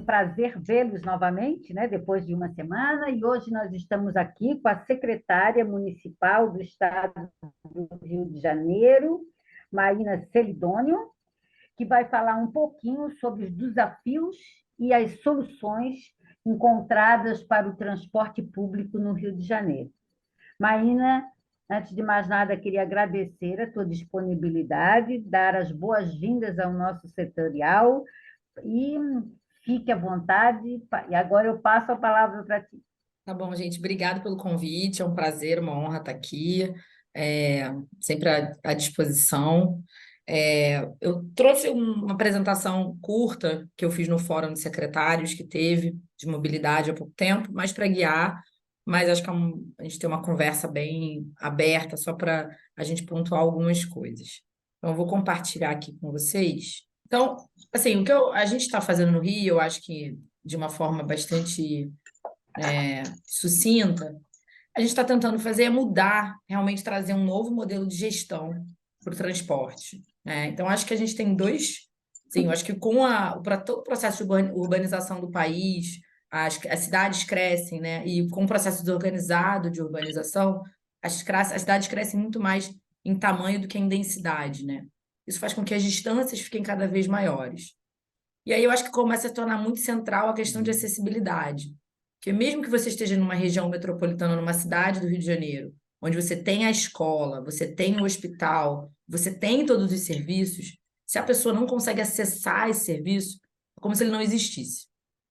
um prazer vê-los novamente, né, depois de uma semana, e hoje nós estamos aqui com a secretária municipal do Estado do Rio de Janeiro, Marina Celidônio, que vai falar um pouquinho sobre os desafios e as soluções encontradas para o transporte público no Rio de Janeiro. Marina, antes de mais nada, queria agradecer a tua disponibilidade, dar as boas-vindas ao nosso setorial e fique à vontade. E agora eu passo a palavra para ti. Tá bom, gente. Obrigado pelo convite. É um prazer, uma honra estar aqui. Sempre à disposição. Eu trouxe uma apresentação curta que eu fiz no Fórum de Secretários que teve de mobilidade há pouco tempo, mais para guiar, mas acho que a gente tem uma conversa bem aberta, só para a gente pontuar algumas coisas. Então, eu vou compartilhar aqui com vocês. Então, assim, a gente está fazendo no Rio, eu acho que de uma forma bastante sucinta, a gente está tentando fazer é mudar, realmente trazer um novo modelo de gestão para o transporte, né? Então, acho que a gente tem dois. Sim, eu acho que para todo o processo de urbanização do país, as cidades crescem, né? E com o processo desorganizado de urbanização, as cidades crescem muito mais em tamanho do que em densidade, né? Isso faz com que as distâncias fiquem cada vez maiores. E aí eu acho que começa a se tornar muito central a questão de acessibilidade. Porque mesmo que você esteja numa região metropolitana, numa cidade do Rio de Janeiro, onde você tem a escola, você tem o hospital, você tem todos os serviços, se a pessoa não consegue acessar esse serviço, é como se ele não existisse.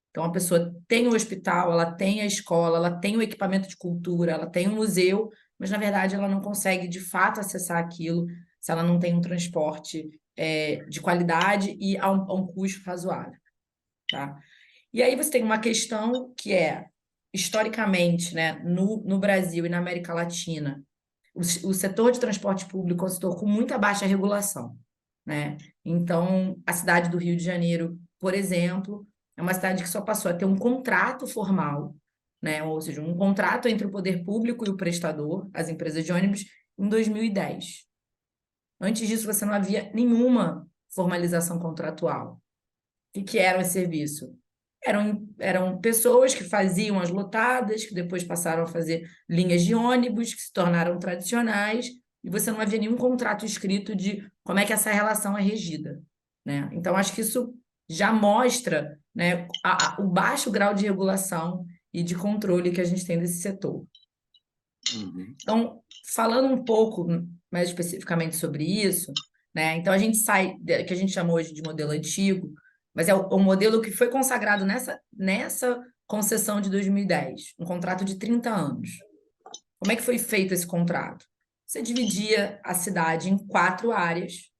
Então, a pessoa tem o hospital, ela tem a escola, ela tem o equipamento de cultura, ela tem o museu, mas, na verdade, ela não consegue, de fato, acessar aquilo se ela não tem um transporte de qualidade e a um custo razoável, tá? E aí você tem uma questão que historicamente, né, no Brasil e na América Latina, o setor de transporte público é um setor com muita baixa regulação, né? Então, a cidade do Rio de Janeiro, por exemplo, é uma cidade que só passou a ter um contrato formal, né? Ou seja, um contrato entre o poder público e o prestador, as empresas de ônibus, em 2010. Antes disso, você não havia nenhuma formalização contratual. O que era esse serviço? Eram pessoas que faziam as lotadas, que depois passaram a fazer linhas de ônibus, que se tornaram tradicionais, e você não havia nenhum contrato escrito de como é que essa relação é regida, né? Então, acho que isso já mostra, né, o baixo grau de regulação e de controle que a gente tem desse setor. Então, falando um pouco mais especificamente sobre isso, né? Então a gente sai que a gente chama hoje de modelo antigo, mas é o modelo que foi consagrado nessa concessão de 2010, um contrato de 30 anos. Como é que foi feito esse contrato? Você dividia a cidade em 4 áreas,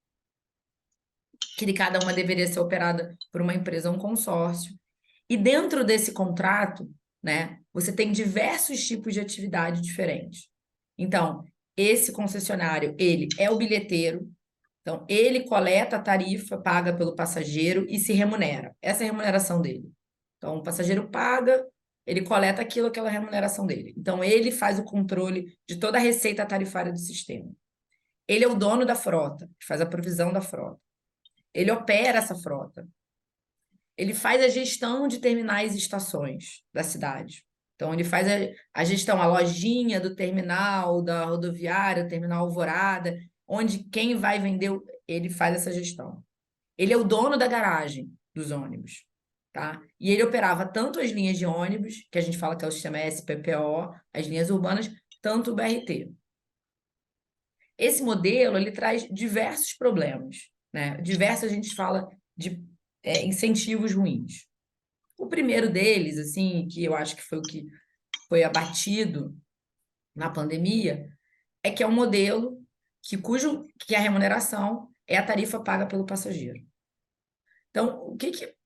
que cada uma deveria ser operada por uma empresa ou um consórcio. E dentro desse contrato, né, você tem diversos tipos de atividade diferentes. Então, esse concessionário, ele é o bilheteiro, então ele coleta a tarifa paga pelo passageiro e se remunera. Essa é a remuneração dele. Então, o passageiro paga, ele coleta aquela remuneração dele. Então, ele faz o controle de toda a receita tarifária do sistema. Ele é o dono da frota, que faz a provisão da frota. Ele opera essa frota. Ele faz a gestão de terminais e estações da cidade. Então, ele faz a gestão, a lojinha do terminal, da rodoviária, terminal Alvorada, onde quem vai vender, ele faz essa gestão. Ele é o dono da garagem dos ônibus, tá? E ele operava tanto as linhas de ônibus, que a gente fala que é o sistema SPPO, as linhas urbanas, tanto o BRT. Esse modelo, ele traz diversos problemas, né? Diversos, a gente fala de incentivos ruins. O primeiro deles, assim, que eu acho que foi o que foi abatido na pandemia, é que é um modelo que a remuneração é a tarifa paga pelo passageiro. Então,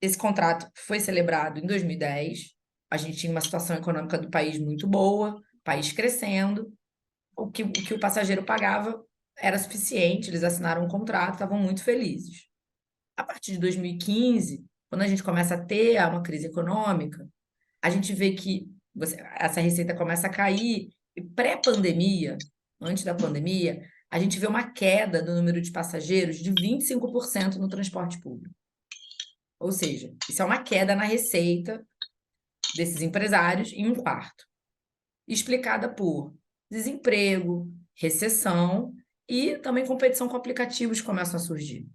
esse contrato foi celebrado em 2010, a gente tinha uma situação econômica do país muito boa, país crescendo, o que o passageiro pagava era suficiente, eles assinaram um contrato, estavam muito felizes. A partir de 2015, quando a gente começa a ter uma crise econômica, a gente vê que essa receita começa a cair, e pré-pandemia, antes da pandemia, a gente vê uma queda do número de passageiros de 25% no transporte público. Ou seja, isso é uma queda na receita desses empresários em 1/4, explicada por desemprego, recessão e também competição com aplicativos que começam a surgir,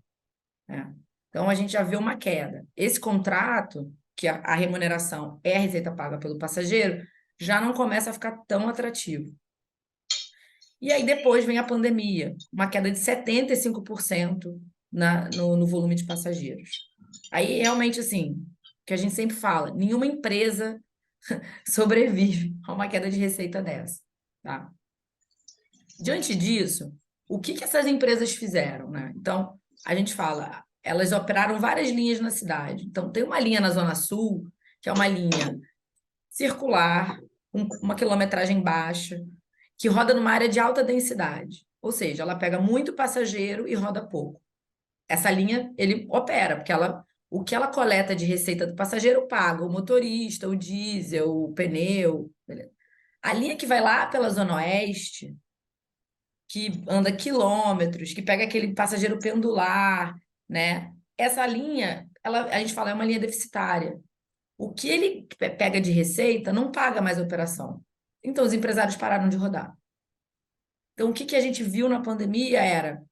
né? Então, a gente já vê uma queda. Esse contrato, que a remuneração é a receita paga pelo passageiro, já não começa a ficar tão atrativo. E aí depois vem a pandemia, uma queda de 75% no volume de passageiros. Aí realmente, assim, que a gente sempre fala, nenhuma empresa sobrevive a uma queda de receita dessa, tá? Diante disso, o que que essas empresas fizeram, né? Então, a gente fala, elas operaram várias linhas na cidade. Então, tem uma linha na Zona Sul, que é uma linha circular, uma quilometragem baixa, que roda numa área de alta densidade. Ou seja, ela pega muito passageiro e roda pouco. Essa linha, ele opera, porque o que ela coleta de receita do passageiro paga o motorista, o diesel, o pneu. Beleza. A linha que vai lá pela Zona Oeste, que anda quilômetros, que pega aquele passageiro pendular, né? Essa linha, a gente fala, é uma linha deficitária. O que ele pega de receita não paga mais a operação. Então, os empresários pararam de rodar. Então, o que que a gente viu na pandemia era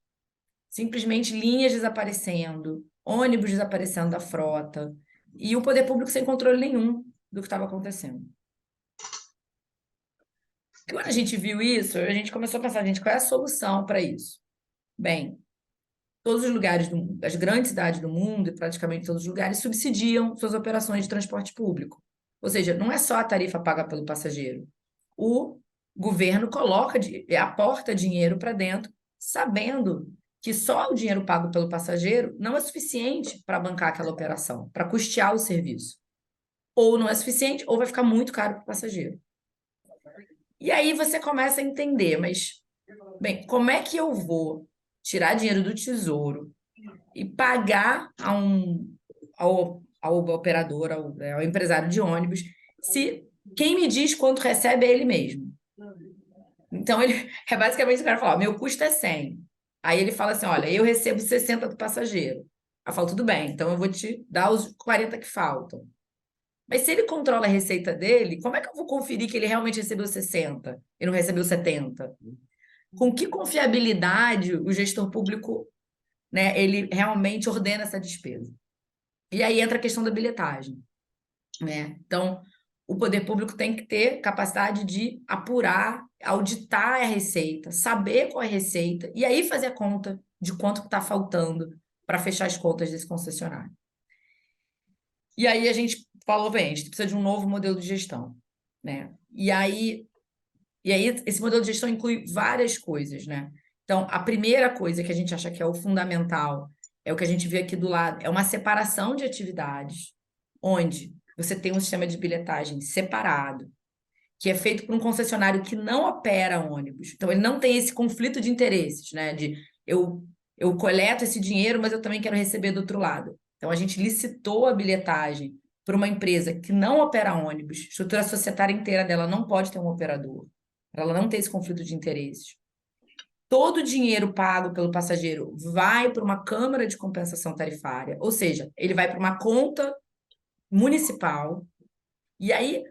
simplesmente linhas desaparecendo, ônibus desaparecendo da frota, e o poder público sem controle nenhum do que estava acontecendo. Quando a gente viu isso, a gente começou a pensar, gente, qual é a solução para isso? Bem, todos os lugares, as grandes cidades do mundo, e praticamente todos os lugares, subsidiam suas operações de transporte público. Ou seja, não é só a tarifa paga pelo passageiro. O governo aporta dinheiro para dentro, sabendo que só o dinheiro pago pelo passageiro não é suficiente para bancar aquela operação, para custear o serviço. Ou não é suficiente, ou vai ficar muito caro para o passageiro. E aí você começa a entender, mas, bem, como é que eu vou tirar dinheiro do tesouro e pagar ao operador, ao empresário de ônibus, se quem me diz quanto recebe é ele mesmo? Então, ele é basicamente o cara fala, ó, meu custo é 100. Aí ele fala assim, olha, eu recebo 60 do passageiro. Aí eu falo, tudo bem, então eu vou te dar os 40 que faltam. Mas se ele controla a receita dele, como é que eu vou conferir que ele realmente recebeu 60 e não recebeu 70? Com que confiabilidade o gestor público, né, ele realmente ordena essa despesa? E aí entra a questão da bilhetagem, né? Então, o poder público tem que ter capacidade de apurar, auditar a receita, saber qual é a receita e aí fazer a conta de quanto está faltando para fechar as contas desse concessionário. E aí a gente falou, bem, a gente precisa de um novo modelo de gestão, né? E aí esse modelo de gestão inclui várias coisas, né? Então, a primeira coisa que a gente acha que é o fundamental é o que a gente vê aqui do lado, é uma separação de atividades, onde você tem um sistema de bilhetagem separado, que é feito por um concessionário que não opera ônibus. Então, ele não tem esse conflito de interesses, né? De eu coleto esse dinheiro, mas eu também quero receber do outro lado. Então, a gente licitou a bilhetagem para uma empresa que não opera ônibus, a estrutura societária inteira dela não pode ter um operador, para ela não ter esse conflito de interesses. Todo o dinheiro pago pelo passageiro vai para uma câmara de compensação tarifária, ou seja, ele vai para uma conta municipal, e aí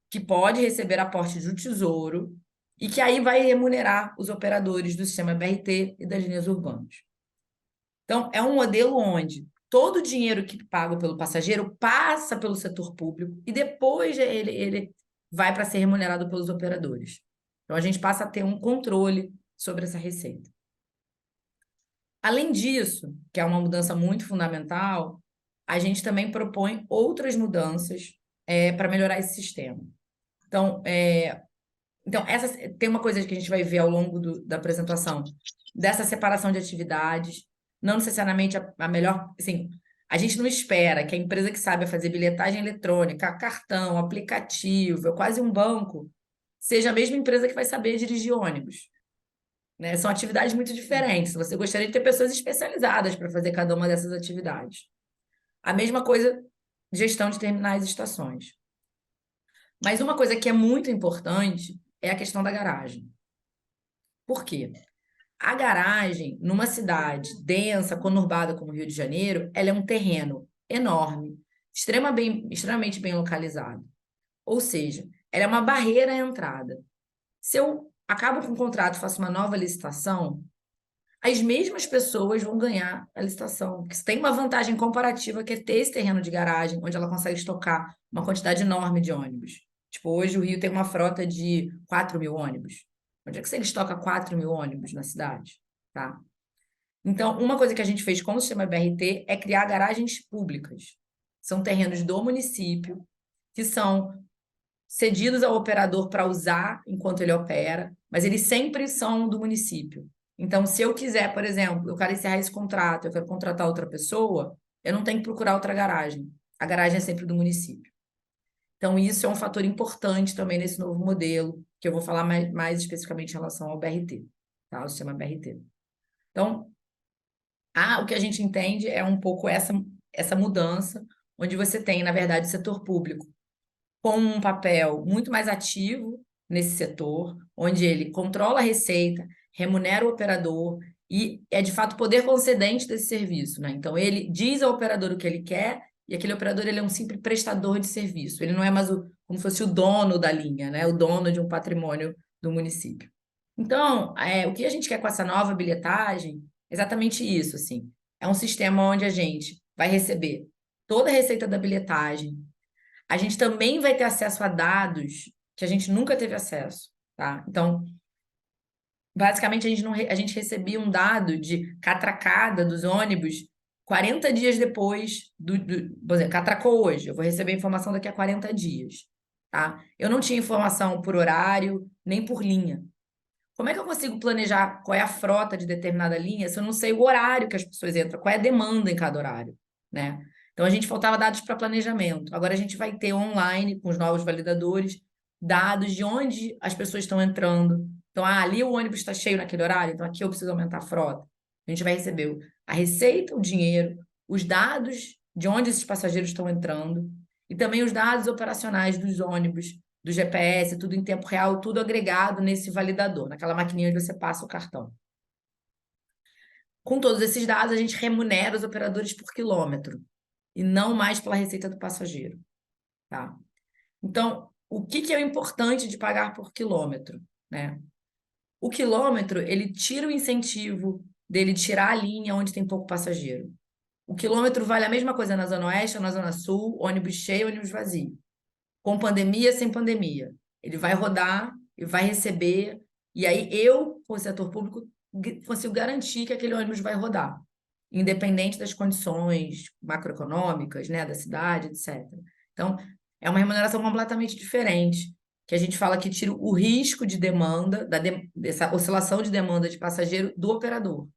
que pode receber aporte do Tesouro, e que aí vai remunerar os operadores do sistema BRT e das linhas urbanas. Então, é um modelo onde todo o dinheiro que pago pelo passageiro passa pelo setor público e depois ele vai para ser remunerado pelos operadores. Então, a gente passa a ter um controle sobre essa receita. Além disso, que é uma mudança muito fundamental, a gente também propõe outras mudanças para melhorar esse sistema. Então, tem uma coisa que a gente vai ver ao longo da apresentação, dessa separação de atividades, não necessariamente a melhor, assim, a gente não espera que a empresa que sabe fazer bilhetagem eletrônica, cartão, aplicativo, é quase um banco, seja a mesma empresa que vai saber dirigir ônibus, né? São atividades muito diferentes. Você gostaria de ter pessoas especializadas para fazer cada uma dessas atividades. A mesma coisa, gestão de terminais e estações. Mas uma coisa que é muito importante é a questão da garagem. Por quê? A garagem, numa cidade densa, conurbada como o Rio de Janeiro, ela é um terreno enorme, extremamente bem localizado. Ou seja, ela é uma barreira à entrada. Se eu acabo com o contrato e faço uma nova licitação, as mesmas pessoas vão ganhar a licitação, porque tem uma vantagem comparativa que é ter esse terreno de garagem, onde ela consegue estocar uma quantidade enorme de ônibus. Tipo, hoje o Rio tem uma frota de 4.000 ônibus. Onde é que você estoca 4.000 ônibus na cidade? Tá? Então, uma coisa que a gente fez com o sistema BRT é criar garagens públicas. São terrenos do município, que são cedidos ao operador para usar enquanto ele opera, mas eles sempre são do município. Então, se eu quiser, por exemplo, eu quero encerrar esse contrato, eu quero contratar outra pessoa, eu não tenho que procurar outra garagem. A garagem é sempre do município. Então, isso é um fator importante também nesse novo modelo, que eu vou falar mais especificamente em relação ao BRT, tá? O sistema BRT. Então, o que a gente entende é um pouco essa mudança, onde você tem, na verdade, o setor público com um papel muito mais ativo nesse setor, onde ele controla a receita, remunera o operador e é de fato poder concedente desse serviço, né? Então ele diz ao operador o que ele quer e aquele operador ele é um simples prestador de serviço. Ele não é mais como se fosse o dono da linha, né? O dono de um patrimônio do município. Então, o que a gente quer com essa nova bilhetagem é exatamente isso, assim. É um sistema onde a gente vai receber toda a receita da bilhetagem, a gente também vai ter acesso a dados que a gente nunca teve acesso, tá? Então, basicamente, a gente, não a gente recebia um dado de catracada dos ônibus 40 dias depois por exemplo, catracou hoje, eu vou receber a informação daqui a 40 dias, tá? Eu não tinha informação por horário, nem por linha. Como é que eu consigo planejar qual é a frota de determinada linha se eu não sei o horário que as pessoas entram, qual é a demanda em cada horário, né? Então, a gente faltava dados para planejamento. Agora, a gente vai ter online, com os novos validadores, dados de onde as pessoas estão entrando. Então, ali o ônibus está cheio naquele horário, então aqui eu preciso aumentar a frota. A gente vai receber a receita, o dinheiro, os dados de onde esses passageiros estão entrando e também os dados operacionais dos ônibus, do GPS, tudo em tempo real, tudo agregado nesse validador, naquela maquininha onde você passa o cartão. Com todos esses dados, a gente remunera os operadores por quilômetro e não mais pela receita do passageiro, tá? Então, o que é o importante de pagar por quilômetro, né? O quilômetro, ele tira o incentivo dele tirar a linha onde tem pouco passageiro. O quilômetro vale a mesma coisa na Zona Oeste ou na Zona Sul, ônibus cheio, ônibus vazio. Com pandemia, sem pandemia. Ele vai rodar e vai receber, e aí eu, com o setor público, consigo garantir que aquele ônibus vai rodar, independente das condições macroeconômicas, né, da cidade, etc. Então, é uma remuneração completamente diferente, que a gente fala que tira o risco de demanda, dessa oscilação de demanda de passageiro do operador,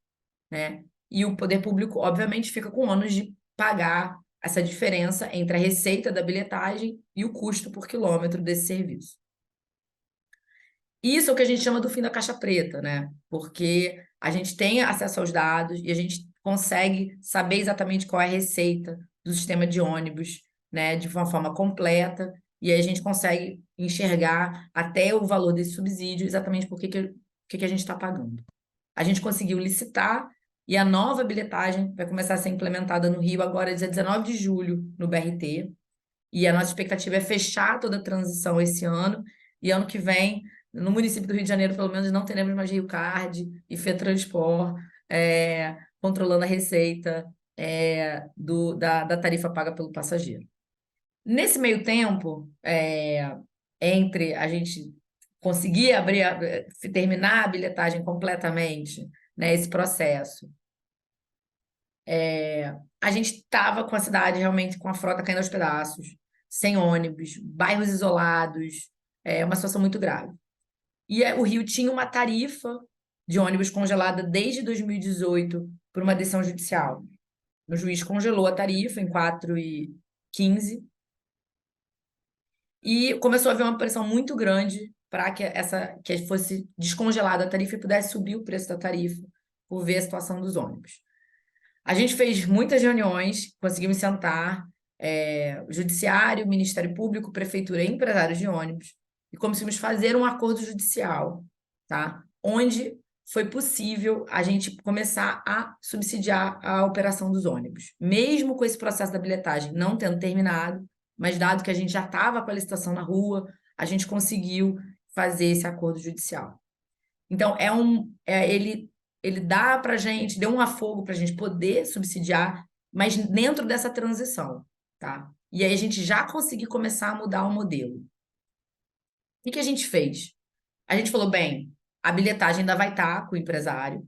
né? E o poder público, obviamente, fica com o ônus de pagar essa diferença entre a receita da bilhetagem e o custo por quilômetro desse serviço. Isso é o que a gente chama do fim da caixa preta, né? Porque a gente tem acesso aos dados e a gente consegue saber exatamente qual é a receita do sistema de ônibus, né, de uma forma completa, e aí a gente consegue enxergar até o valor desse subsídio, exatamente por que a gente está pagando. A gente conseguiu licitar e a nova bilhetagem vai começar a ser implementada no Rio agora, dia 19 de julho, no BRT. E a nossa expectativa é fechar toda a transição esse ano. E ano que vem, no município do Rio de Janeiro, pelo menos, não teremos mais Rio Card e FETranspor controlando a receita da tarifa paga pelo passageiro. Nesse meio tempo, entre a gente conseguir terminar a bilhetagem completamente, né, esse processo, a gente estava com a cidade realmente com a frota caindo aos pedaços, sem ônibus, bairros isolados, uma situação muito grave. E o Rio tinha uma tarifa de ônibus congelada desde 2018 por uma decisão judicial. O juiz congelou a tarifa em 4,15 e começou a haver uma pressão muito grande para que fosse descongelada a tarifa e pudesse subir o preço da tarifa por ver a situação dos ônibus. A gente fez muitas reuniões, conseguimos sentar, o Judiciário, o Ministério Público, Prefeitura e empresários de ônibus, e conseguimos fazer um acordo judicial, tá? Onde foi possível a gente começar a subsidiar a operação dos ônibus. Mesmo com esse processo da bilhetagem não tendo terminado, mas dado que a gente já estava com a licitação na rua, a gente conseguiu fazer esse acordo judicial. Então, ele dá para a gente, deu um afogo para a gente poder subsidiar, mas dentro dessa transição, tá? E aí a gente já conseguiu começar a mudar o modelo. O que a gente fez? A gente falou, bem, a bilhetagem ainda vai estar com o empresário,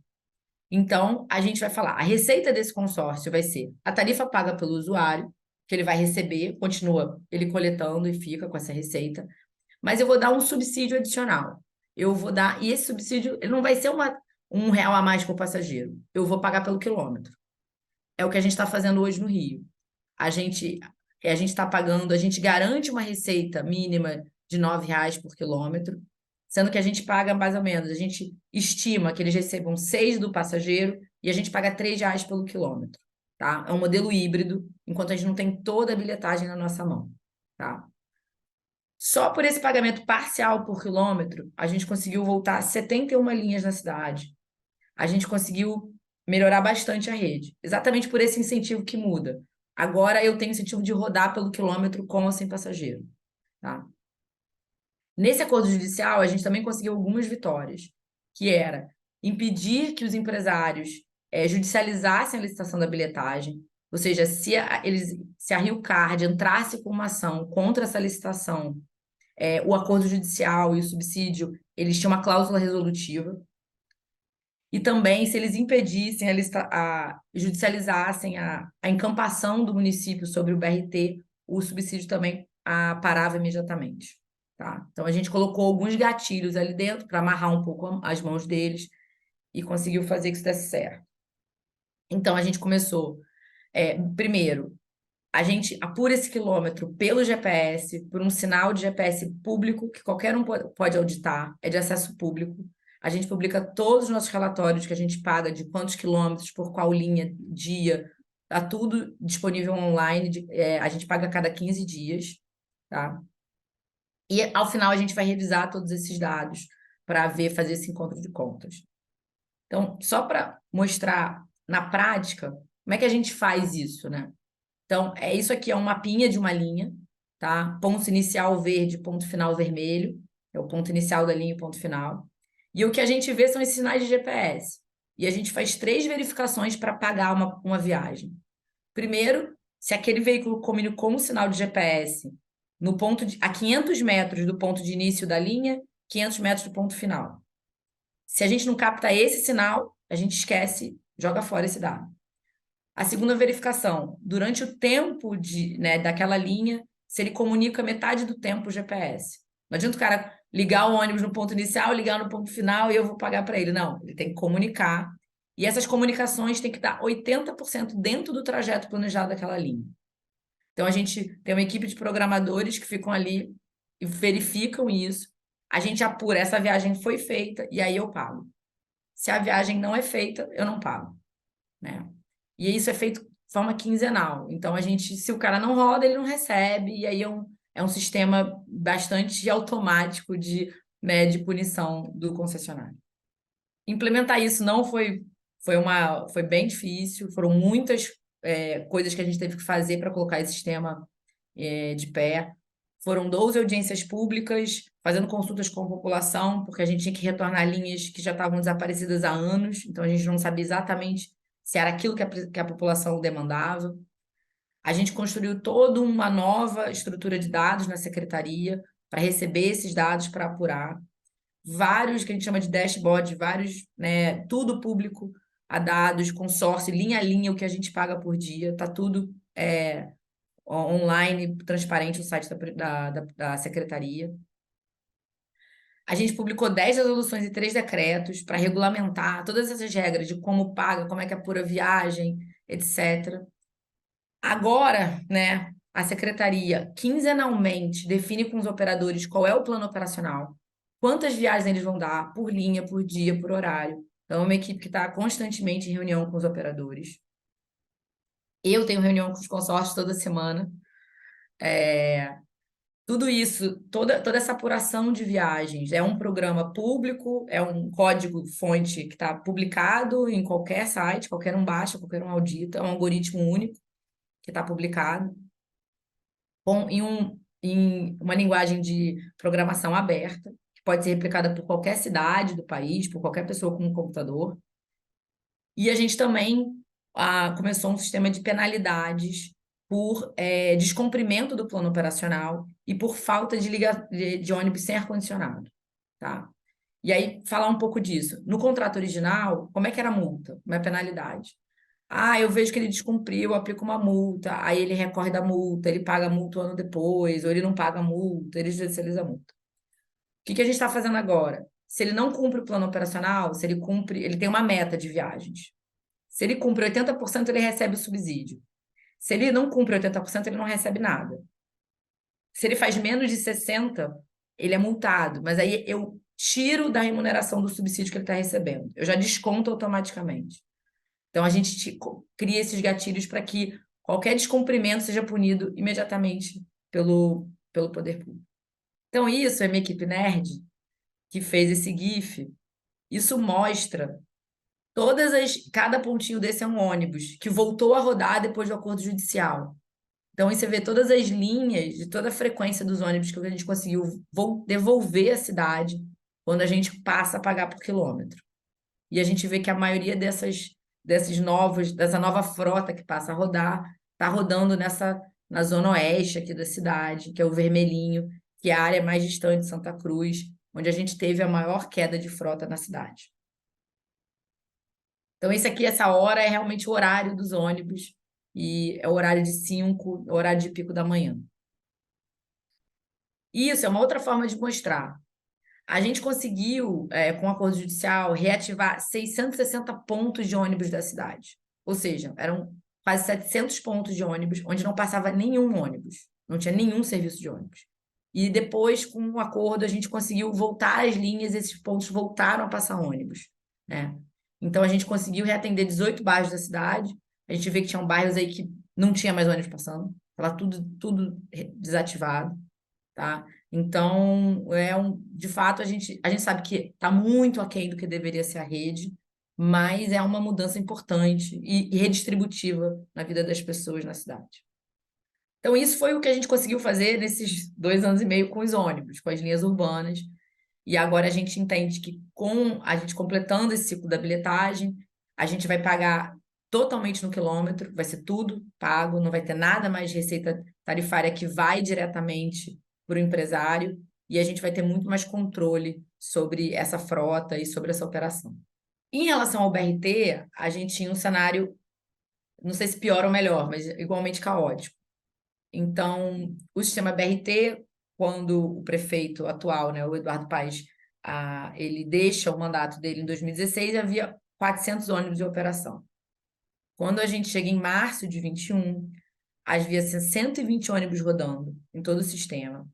então a gente vai falar, a receita desse consórcio vai ser a tarifa paga pelo usuário, que ele vai receber, continua ele coletando e fica com essa receita, mas eu vou dar um subsídio adicional. Eu vou dar, e esse subsídio, ele não vai ser R$ 1 a mais por passageiro. Eu vou pagar pelo quilômetro. É o que a gente está fazendo hoje no Rio. A gente está pagando, a gente garante uma receita mínima de R$ 9 por quilômetro, sendo que a gente paga mais ou menos, a gente estima que eles recebam 6 do passageiro e a gente paga R$ 3 pelo quilômetro, tá? É um modelo híbrido, enquanto a gente não tem toda a bilhetagem na nossa mão, tá? Só por esse pagamento parcial por quilômetro, a gente conseguiu voltar 71 linhas na cidade. A gente conseguiu melhorar bastante a rede, exatamente por esse incentivo que muda. Agora eu tenho incentivo de rodar pelo quilômetro com ou sem passageiro, tá? Nesse acordo judicial, a gente também conseguiu algumas vitórias, que era impedir que os empresários judicializassem a licitação da bilhetagem, ou seja, se a Rio Card entrasse com uma ação contra essa licitação, o acordo judicial e o subsídio, eles tinham uma cláusula resolutiva. E também, se eles impedissem, judicializassem a encampação do município sobre o BRT, o subsídio também parava imediatamente. Tá? Então, a gente colocou alguns gatilhos ali dentro para amarrar um pouco as mãos deles e conseguiu fazer que isso desse certo. Então, a gente começou, primeiro, a gente apura esse quilômetro pelo GPS, por um sinal de GPS público, que qualquer um pode auditar, é de acesso público. A gente publica todos os nossos relatórios que a gente paga, de quantos quilômetros, por qual linha, dia, tá tudo disponível online, a gente paga a cada 15 dias, tá? E ao final a gente vai revisar todos esses dados para fazer esse encontro de contas. Então, só para mostrar na prática como é que a gente faz isso, né? Então, isso aqui é um mapinha de uma linha, tá? Ponto inicial verde, ponto final vermelho. É o ponto inicial da linha e o ponto final. E o que a gente vê são esses sinais de GPS. E a gente faz 3 verificações para pagar uma viagem. Primeiro, se aquele veículo comunicou um sinal de GPS no ponto a 500 metros do ponto de início da linha, 500 metros do ponto final. Se a gente não capta esse sinal, a gente esquece, joga fora esse dado. A segunda verificação, durante o tempo daquela linha, se ele comunica metade do tempo o GPS. Não adianta o cara ligar o ônibus no ponto inicial, ligar no ponto final e eu vou pagar para ele. Não, ele tem que comunicar. E essas comunicações têm que estar 80% dentro do trajeto planejado daquela linha. Então, a gente tem uma equipe de programadores que ficam ali e verificam isso. A gente apura, essa viagem foi feita e aí eu pago. Se a viagem não é feita, eu não pago, né? E isso é feito de forma quinzenal. Então, se o cara não roda, ele não recebe, e aí é um sistema bastante automático de punição do concessionário. Implementar isso não foi bem difícil, foram muitas coisas que a gente teve que fazer para colocar esse sistema de pé. Foram 12 audiências públicas, fazendo consultas com a população, porque a gente tinha que retornar linhas que já estavam desaparecidas há anos, então a gente não sabia exatamente se era aquilo que a população demandava. A gente construiu toda uma nova estrutura de dados na secretaria para receber esses dados para apurar. Vários, que a gente chama de dashboard, vários, tudo público a dados, consórcio, linha a linha, o que a gente paga por dia, está tudo online, transparente no site da secretaria. A gente publicou 10 resoluções e 3 decretos para regulamentar todas essas regras de como paga, como é que apura viagem, etc. Agora, a secretaria quinzenalmente define com os operadores qual é o plano operacional, quantas viagens eles vão dar por linha, por dia, por horário. Então, é uma equipe que está constantemente em reunião com os operadores. Eu tenho reunião com os consórcios toda semana. tudo isso, toda essa apuração de viagens, é um programa público, é um código-fonte que está publicado em qualquer site, qualquer um baixa, qualquer um audita, é um algoritmo único que está publicado, em uma linguagem de programação aberta, que pode ser replicada por qualquer cidade do país, por qualquer pessoa com um computador. E a gente também começou um sistema de penalidades por descumprimento do plano operacional e por falta de ônibus sem ar-condicionado, tá? E aí, falar um pouco disso. No contrato original, como é que era a multa? Como é a penalidade? Eu vejo que ele descumpriu, eu aplico uma multa, aí ele recorre da multa, ele paga a multa um ano depois, ou ele não paga a multa, ele judicializa a multa. O que que a gente está fazendo agora? Se ele não cumpre o plano operacional, se ele cumpre, ele tem uma meta de viagens. Se ele cumpre 80%, ele recebe o subsídio. Se ele não cumpre 80%, ele não recebe nada. Se ele faz menos de 60%, ele é multado. Mas aí eu tiro da remuneração do subsídio que ele está recebendo. Eu já desconto automaticamente. Então, a gente cria esses gatilhos para que qualquer descumprimento seja punido imediatamente pelo poder público. Então, isso é minha equipe nerd que fez esse GIF. Isso mostra cada pontinho desse é um ônibus que voltou a rodar depois do acordo judicial. Então, aí você vê todas as linhas de toda a frequência dos ônibus que a gente conseguiu devolver à cidade quando a gente passa a pagar por quilômetro. E a gente vê que a maioria dessa nova frota que passa a rodar, está rodando na zona oeste aqui da cidade, que é o vermelhinho, que é a área mais distante de Santa Cruz, onde a gente teve a maior queda de frota na cidade. Então, essa hora é realmente o horário dos ônibus, e é o horário de 5, o horário de pico da manhã. Isso é uma outra forma de mostrar. A gente conseguiu, com o acordo judicial, reativar 660 pontos de ônibus da cidade. Ou seja, eram quase 700 pontos de ônibus, onde não passava nenhum ônibus, não tinha nenhum serviço de ônibus. E depois, com o acordo, a gente conseguiu voltar as linhas, esses pontos voltaram a passar ônibus, né? Então, a gente conseguiu reatender 18 bairros da cidade. A gente vê que tinham bairros aí que não tinha mais ônibus passando, estava tudo desativado, tá? Então, de fato, a gente sabe que está muito aquém do que deveria ser a rede, mas é uma mudança importante e redistributiva na vida das pessoas na cidade. Então, isso foi o que a gente conseguiu fazer nesses 2 anos e meio com os ônibus, com as linhas urbanas. E agora a gente entende que, com a gente completando esse ciclo da bilhetagem, a gente vai pagar totalmente no quilômetro, vai ser tudo pago, não vai ter nada mais de receita tarifária que vai diretamente para o empresário, e a gente vai ter muito mais controle sobre essa frota e sobre essa operação. Em relação ao BRT, a gente tinha um cenário, não sei se pior ou melhor, mas igualmente caótico. Então, o sistema BRT, quando o prefeito atual, né, o Eduardo Paes, ele deixa o mandato dele em 2016, havia 400 ônibus em operação. Quando a gente chega em março de 21, havia 120 ônibus rodando em todo o sistema,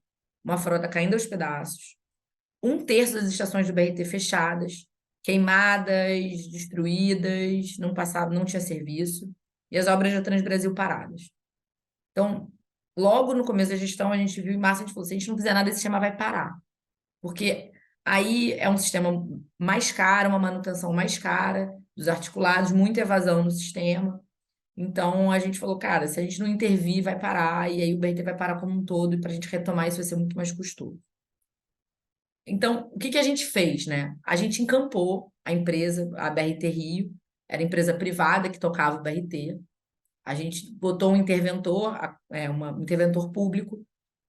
uma frota caindo aos pedaços, 1/3 das estações do BRT fechadas, queimadas, destruídas, não passava, não tinha serviço, e as obras da Transbrasil paradas. Então, logo no começo da gestão, a gente viu em março, a gente falou, se a gente não fizer nada, esse sistema vai parar. Porque aí é um sistema mais caro, uma manutenção mais cara dos articulados, muita evasão no sistema. Então, a gente falou, cara, se a gente não intervir, vai parar, e aí o BRT vai parar como um todo, e para a gente retomar isso vai ser muito mais custoso. Então, o que que a gente fez, né? A gente encampou a empresa, a BRT Rio, era empresa privada que tocava o BRT. A gente botou um interventor, um interventor público,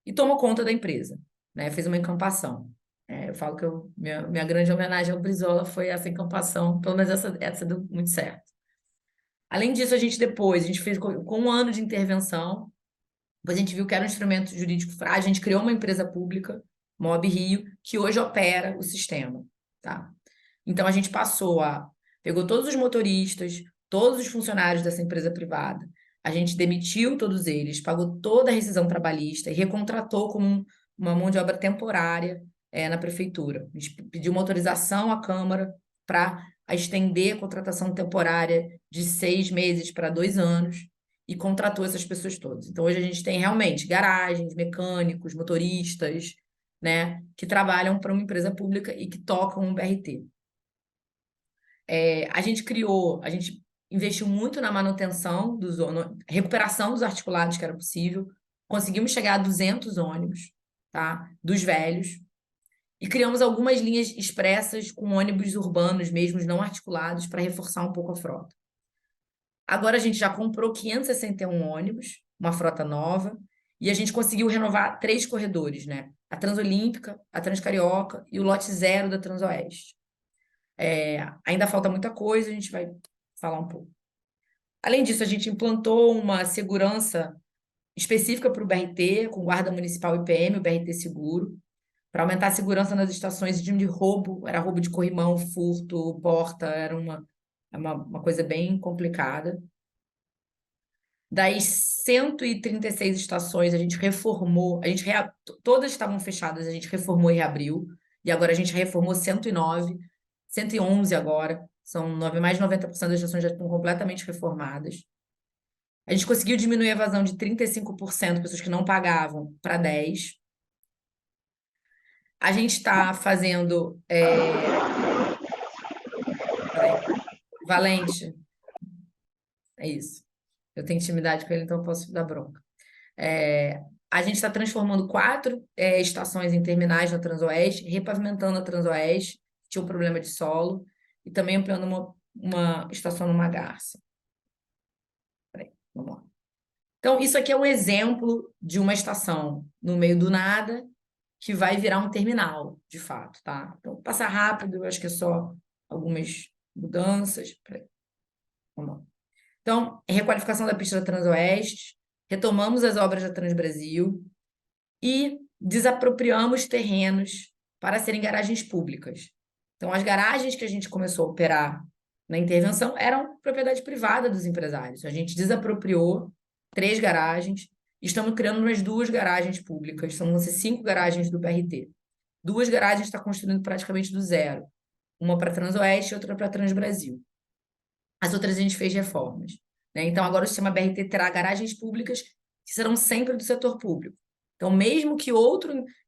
e tomou conta da empresa, né? Fez uma encampação. Eu falo que minha grande homenagem ao Brizola foi essa encampação, pelo menos essa deu muito certo. Além disso, a gente fez com 1 ano de intervenção, depois a gente viu que era um instrumento jurídico frágil, a gente criou uma empresa pública, Mob Rio, que hoje opera o sistema, tá? Então a gente pegou todos os motoristas, todos os funcionários dessa empresa privada, a gente demitiu todos eles, pagou toda a rescisão trabalhista e recontratou como uma mão de obra temporária, na prefeitura. A gente pediu uma autorização à Câmara para estender a contratação temporária de 6 meses para 2 anos. e contratou essas pessoas todas. Então, hoje a gente tem realmente garagens, mecânicos, motoristas, né, que trabalham para uma empresa pública e que tocam um BRT. A gente investiu muito na manutenção recuperação dos articulados que era possível, conseguimos chegar a 200 ônibus, tá, dos velhos, e criamos algumas linhas expressas com ônibus urbanos mesmo, não articulados, para reforçar um pouco a frota. Agora a gente já comprou 561 ônibus, uma frota nova, e a gente conseguiu renovar 3 corredores, né? A Transolímpica, a Transcarioca e o lote 0 da Transoeste. Ainda falta muita coisa, a gente vai falar um pouco. Além disso, a gente implantou uma segurança específica para o BRT, com Guarda Municipal e PM, o BRT Seguro, para aumentar a segurança nas estações de roubo, era roubo de corrimão, furto, porta, era uma coisa bem complicada. Das 136 estações, a gente reformou, todas estavam fechadas, a gente reformou e reabriu, e agora a gente reformou 109, 111 agora, mais de 90% das estações já estão completamente reformadas. A gente conseguiu diminuir a evasão de 35%, pessoas que não pagavam, para 10%. A gente está fazendo... Peraí. Valente, é isso. Eu tenho intimidade com ele, então eu posso dar bronca. A gente está transformando 4 estações em terminais na Transoeste, repavimentando a Transoeste, tinha um problema de solo, e também ampliando uma estação numa garça. Peraí, vamos lá. Então, isso aqui é um exemplo de uma estação no meio do nada que vai virar um terminal, de fato, tá? Então, passar rápido, eu acho que é só algumas mudanças. Peraí, vamos lá. Então, requalificação da pista da Transoeste, retomamos as obras da Transbrasil e desapropriamos terrenos para serem garagens públicas. Então, as garagens que a gente começou a operar na intervenção eram propriedade privada dos empresários. A gente desapropriou 3 garagens, estamos criando umas 2 garagens públicas, vão ser 5 garagens do BRT. 2 garagens está construindo praticamente do zero, uma para Transoeste e outra para Transbrasil. As outras a gente fez reformas, né? Então, agora o sistema BRT terá garagens públicas que serão sempre do setor público. Então, mesmo que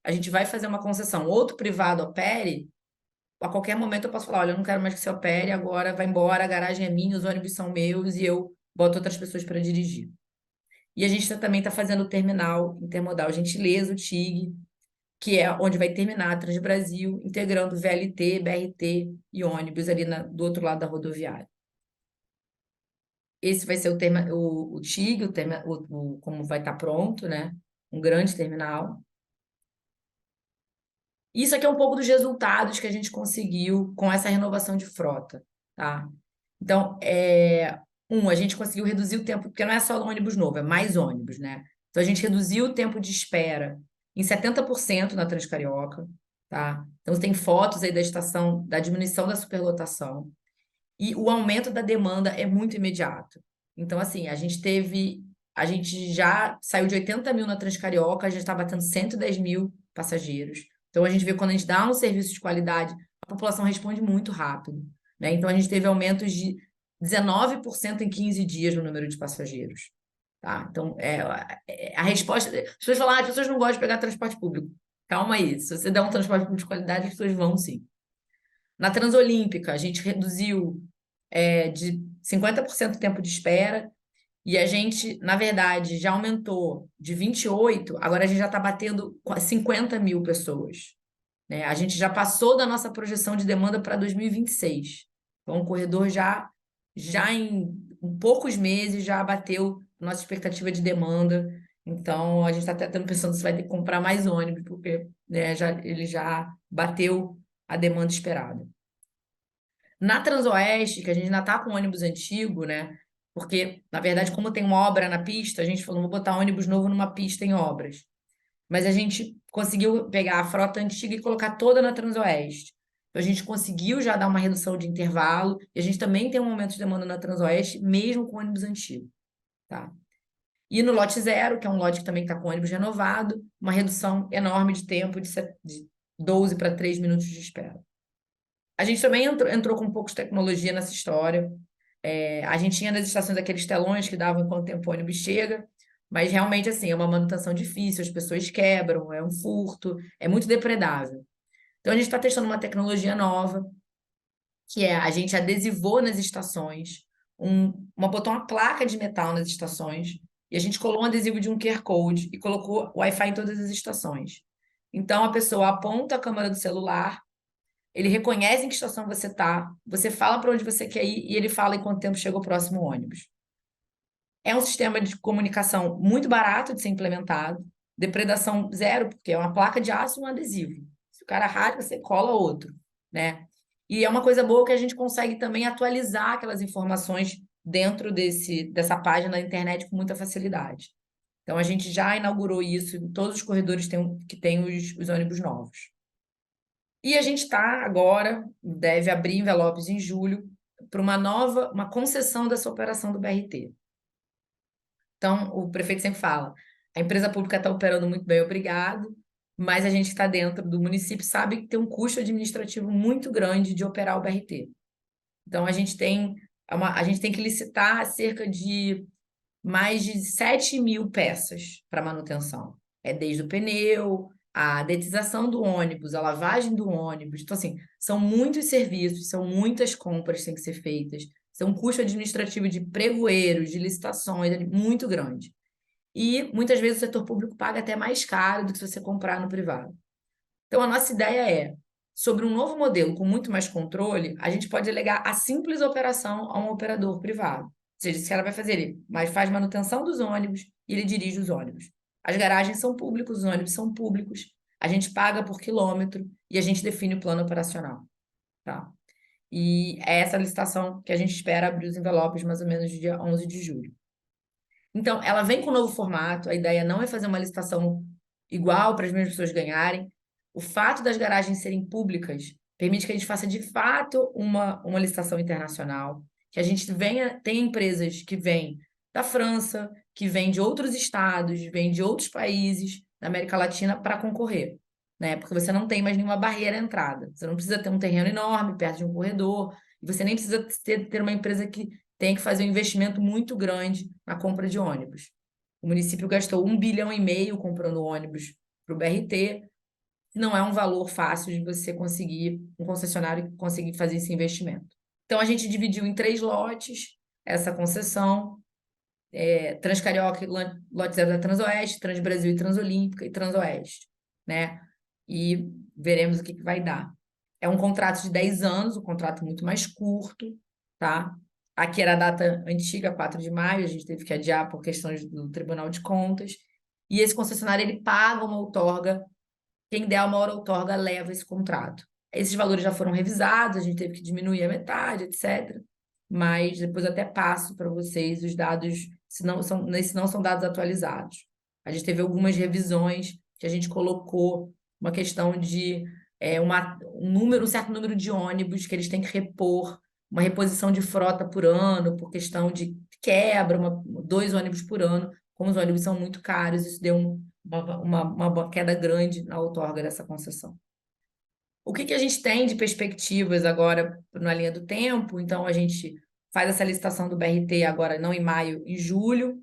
a gente vai fazer uma concessão, outro privado opere, a qualquer momento eu posso falar, olha, eu não quero mais que você opere, agora vai embora, a garagem é minha, os ônibus são meus e eu boto outras pessoas para dirigir. E a gente também está fazendo o terminal intermodal Gentileza, o TIG, que é onde vai terminar a Transbrasil, integrando VLT, BRT e ônibus ali do outro lado da rodoviária. Esse vai ser o TIG, como vai estar pronto, né? Um grande terminal. Isso aqui é um pouco dos resultados que a gente conseguiu com essa renovação de frota, tá? Então, a gente conseguiu reduzir o tempo, porque não é só ônibus novo, é mais ônibus, né? Então, a gente reduziu o tempo de espera em 70% na Transcarioca, tá? Então, tem fotos aí da estação, da diminuição da superlotação. E o aumento da demanda é muito imediato. Então, assim, a gente já saiu de 80 mil na Transcarioca, já está batendo 110 mil passageiros. Então, a gente vê quando a gente dá um serviço de qualidade, a população responde muito rápido, né? Então, a gente teve aumentos de 19% em 15 dias no número de passageiros, tá? Então, a resposta... As pessoas falam, as pessoas não gostam de pegar transporte público. Calma aí, se você der um transporte público de qualidade, as pessoas vão sim. Na Transolímpica, a gente reduziu de 50% o tempo de espera e a gente, na verdade, já aumentou de 28, agora a gente já está batendo 50 mil pessoas, né? A gente já passou da nossa projeção de demanda para 2026. Então, o corredor já em poucos meses já bateu nossa expectativa de demanda. Então, a gente está até pensando se vai ter que comprar mais ônibus, porque né, ele já bateu a demanda esperada. Na Transoeste, que a gente ainda está com ônibus antigo, né? Porque, na verdade, como tem uma obra na pista, a gente falou, não vou botar ônibus novo numa pista em obras. Mas a gente conseguiu pegar a frota antiga e colocar toda na Transoeste. Então, a gente conseguiu já dar uma redução de intervalo, e a gente também tem um aumento de demanda na Transoeste, mesmo com ônibus antigo, tá? E no lote 0, que é um lote que também está com ônibus renovado, uma redução enorme de tempo de 12 para 3 minutos de espera. A gente também entrou com um pouco de tecnologia nessa história. A gente tinha nas estações aqueles telões que davam quanto tempo o ônibus chega, mas realmente, assim, é uma manutenção difícil, as pessoas quebram, é um furto, é muito depredável. Então, a gente está testando uma tecnologia nova, que é a gente adesivou nas estações, botou uma placa de metal nas estações, e a gente colou um adesivo de um QR Code e colocou Wi-Fi em todas as estações. Então, a pessoa aponta a câmera do celular, ele reconhece em que estação você está, você fala para onde você quer ir e ele fala em quanto tempo chega o próximo ônibus. É um sistema de comunicação muito barato de ser implementado, depredação zero, porque é uma placa de aço e um adesivo. Se o cara rasga, você cola outro, né? E é uma coisa boa que a gente consegue também atualizar aquelas informações dentro dessa página da internet com muita facilidade. Então, a gente já inaugurou isso em todos os corredores que têm os ônibus novos. E a gente está agora, deve abrir envelopes em julho, para uma concessão dessa operação do BRT. Então, o prefeito sempre fala: a empresa pública está operando muito bem, obrigado, mas a gente está dentro do município, sabe que tem um custo administrativo muito grande de operar o BRT. Então, a gente tem que licitar cerca de mais de 7.000 peças para manutenção. É desde o pneu, a detização do ônibus, a lavagem do ônibus. Então, assim, são muitos serviços, são muitas compras que têm que ser feitas, são um custo administrativo de pregoeiros, de licitações, muito grande. E muitas vezes o setor público paga até mais caro do que se você comprar no privado. Então, a nossa ideia é, sobre um novo modelo com muito mais controle, a gente pode delegar a simples operação a um operador privado. Ou seja, se ela vai fazer, ele mas faz manutenção dos ônibus e ele dirige os ônibus. As garagens são públicas, os ônibus são públicos, a gente paga por quilômetro e a gente define o plano operacional. Tá? E é essa licitação que a gente espera abrir os envelopes mais ou menos no dia 11 de julho. Então, ela vem com um novo formato, a ideia não é fazer uma licitação igual para as mesmas pessoas ganharem. O fato das garagens serem públicas permite que a gente faça de fato uma licitação internacional, que a gente tenha empresas que vêm da França, que vêm de outros estados, vêm de outros países da América Latina para concorrer, né? Porque você não tem mais nenhuma barreira à entrada. Você não precisa ter um terreno enorme perto de um corredor, e você nem precisa ter uma empresa que tem que fazer um investimento muito grande na compra de ônibus. O município gastou 1,5 bilhão comprando ônibus para o BRT. Não é um valor fácil de você conseguir, um concessionário conseguir fazer esse investimento. Então, a gente dividiu em 3 lotes essa concessão. Transcarioca, lote 0 da Transoeste, Transbrasil e Transolímpica e Transoeste, né? E veremos o que vai dar. É um contrato de 10 anos, um contrato muito mais curto, tá? Aqui era a data antiga, 4 de maio, a gente teve que adiar por questões do Tribunal de Contas. E esse concessionário, ele paga uma outorga, quem der a maior outorga leva esse contrato. Esses valores já foram revisados, a gente teve que diminuir a metade, etc. Mas depois eu até passo para vocês os dados, se não são dados atualizados. A gente teve algumas revisões que a gente colocou uma questão de um certo número de ônibus que eles têm que repor, uma reposição de frota por ano, por questão de quebra, 2 ônibus por ano. Como os ônibus são muito caros, isso deu uma queda grande na outorga dessa concessão. O que a gente tem de perspectivas agora na linha do tempo? Então, a gente faz essa licitação do BRT agora, não em maio, em julho.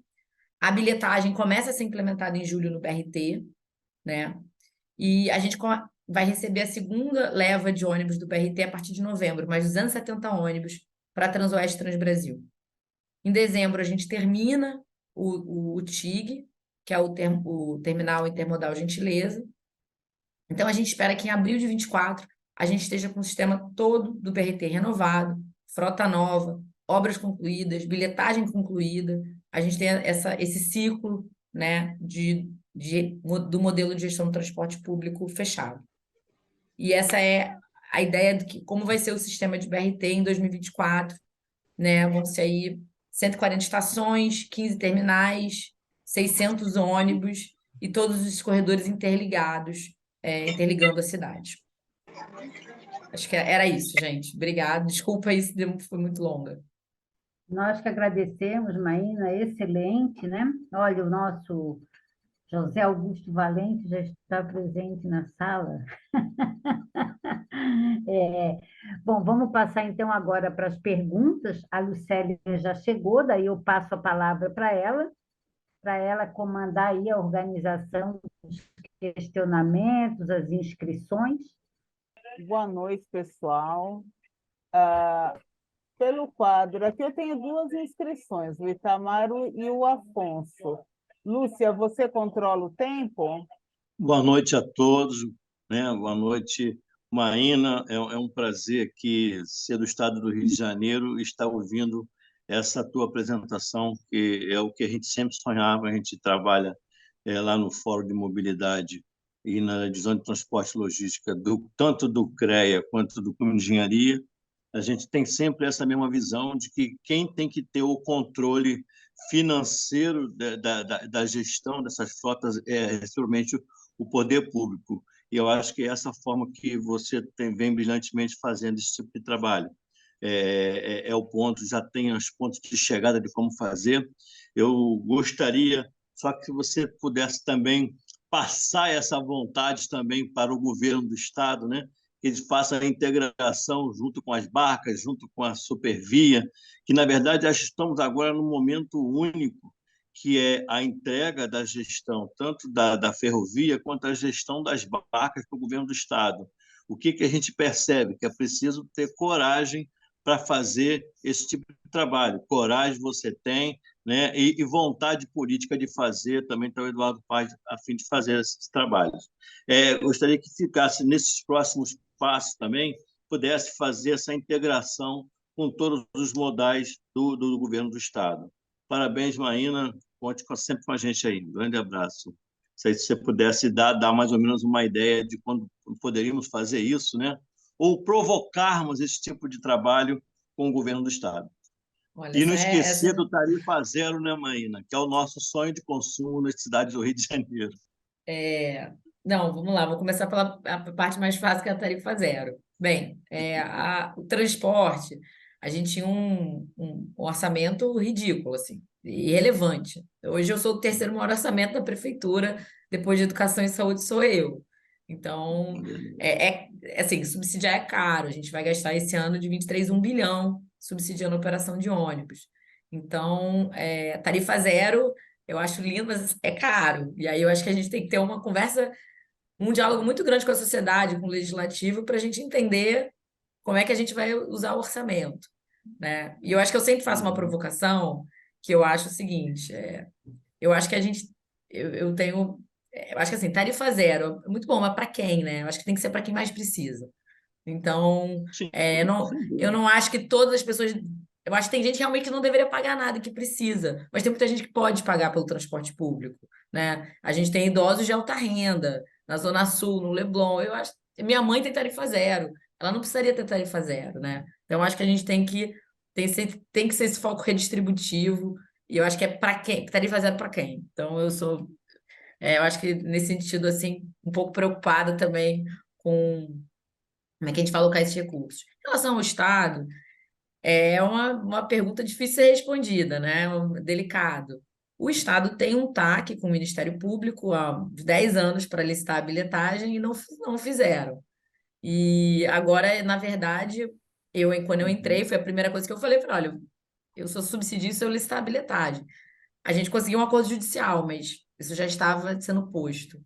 A bilhetagem começa a ser implementada em julho no BRT, né? E a gente vai receber a segunda leva de ônibus do BRT a partir de novembro, mais 270 ônibus para Transoeste e Transbrasil. Em dezembro, a gente termina o TIG, que é o Terminal Intermodal Gentileza. Então, a gente espera que em abril de 24 a gente esteja com o sistema todo do BRT renovado, frota nova, obras concluídas, bilhetagem concluída. A gente tem esse ciclo, né, do modelo de gestão do transporte público fechado. E essa é a ideia de como vai ser o sistema de BRT em 2024, né? Vão ser aí 140 estações, 15 terminais, 600 ônibus e todos os corredores interligados, interligando a cidade. Acho que era isso, gente. Obrigada. Desculpa aí se foi muito longa. Nós que agradecemos, Maína, excelente, né? Olha, o nosso José Augusto Valente já está presente na sala. É, bom, vamos passar então agora para as perguntas. A Lucélia já chegou, daí eu passo a palavra para ela comandar aí a organização dos questionamentos, as inscrições. Boa noite, pessoal. Ah, pelo quadro, aqui eu tenho duas inscrições, o Itamaro e o Afonso. Lúcia, você controla o tempo? Boa noite a todos, né? Boa noite, Maína. É um prazer aqui ser do estado do Rio de Janeiro e estar ouvindo essa tua apresentação, que é o que a gente sempre sonhava. A gente trabalha lá no Fórum de Mobilidade e na divisão de transporte e logística, tanto do CREA quanto do Clube de Engenharia. A gente tem sempre essa mesma visão de que quem tem que ter o controle financeiro da gestão dessas frotas é realmente o poder público. E eu acho que é essa forma que você vem brilhantemente fazendo esse tipo de trabalho. É o ponto, já tem os pontos de chegada de como fazer. Eu gostaria só que você pudesse também passar essa vontade também para o governo do Estado, né? Que eles façam a integração junto com as barcas, junto com a Supervia, que, na verdade, nós estamos agora num momento único, que é a entrega da gestão, tanto da ferrovia quanto a gestão das barcas para o governo do Estado. O que a gente percebe? Que é preciso ter coragem para fazer esse tipo de trabalho. Coragem você tem, né? E vontade política de fazer, também está o Eduardo Paz a fim de fazer esses trabalhos. Gostaria que ficasse nesses próximos passos também, pudesse fazer essa integração com todos os modais do governo do Estado. Parabéns, Maína, conte sempre com a gente aí. Um grande abraço. Se você pudesse dar mais ou menos uma ideia de quando poderíamos fazer isso, né? Ou provocarmos esse tipo de trabalho com o governo do Estado. Olha, E não esquecer do Tarifa Zero, né, Maína? Que é o nosso sonho de consumo nas cidades do Rio de Janeiro. Não, vamos lá, vou começar pela a parte mais fácil, que é a tarifa zero. Bem, o transporte, a gente tinha um orçamento ridículo, assim, irrelevante. Hoje eu sou o terceiro maior orçamento da prefeitura, depois de educação e saúde sou eu. Então, assim, subsidiar é caro, a gente vai gastar esse ano de 23 1 bilhão subsidiando a operação de ônibus. Então, tarifa zero eu acho lindo, mas é caro. E aí eu acho que a gente tem que ter uma conversa, um diálogo muito grande com a sociedade, com o legislativo, para a gente entender como é que a gente vai usar o orçamento, né? E eu acho que eu sempre faço uma provocação, que eu acho o seguinte, eu acho que a gente, eu tenho, eu acho que assim, tarifa zero, é muito bom, mas para quem, né? Eu acho que tem que ser para quem mais precisa. Então, Sim, eu não acho que todas as pessoas. Eu acho que tem gente realmente que não deveria pagar nada, que precisa, mas tem muita gente que pode pagar pelo transporte público, né? A gente tem idosos de alta renda, na Zona Sul, no Leblon. Eu acho. Minha mãe tem tarifa zero, ela não precisaria ter tarifa zero, né? Então, eu acho que a gente tem que ser esse foco redistributivo, e eu acho que é para quem? Tarifa zero para quem? Então, eu acho que nesse sentido, assim, um pouco preocupada também com como é que a gente vai alocar esses recursos? Em relação ao Estado, é uma pergunta difícil de ser respondida, né? Delicado. O Estado tem um TAC com o Ministério Público há 10 anos para licitar a bilhetagem e não fizeram. E agora, na verdade, quando eu entrei, foi a primeira coisa que eu falei, olha, eu sou subsidio se eu licitar a bilhetagem. A gente conseguiu um acordo judicial, mas isso já estava sendo posto.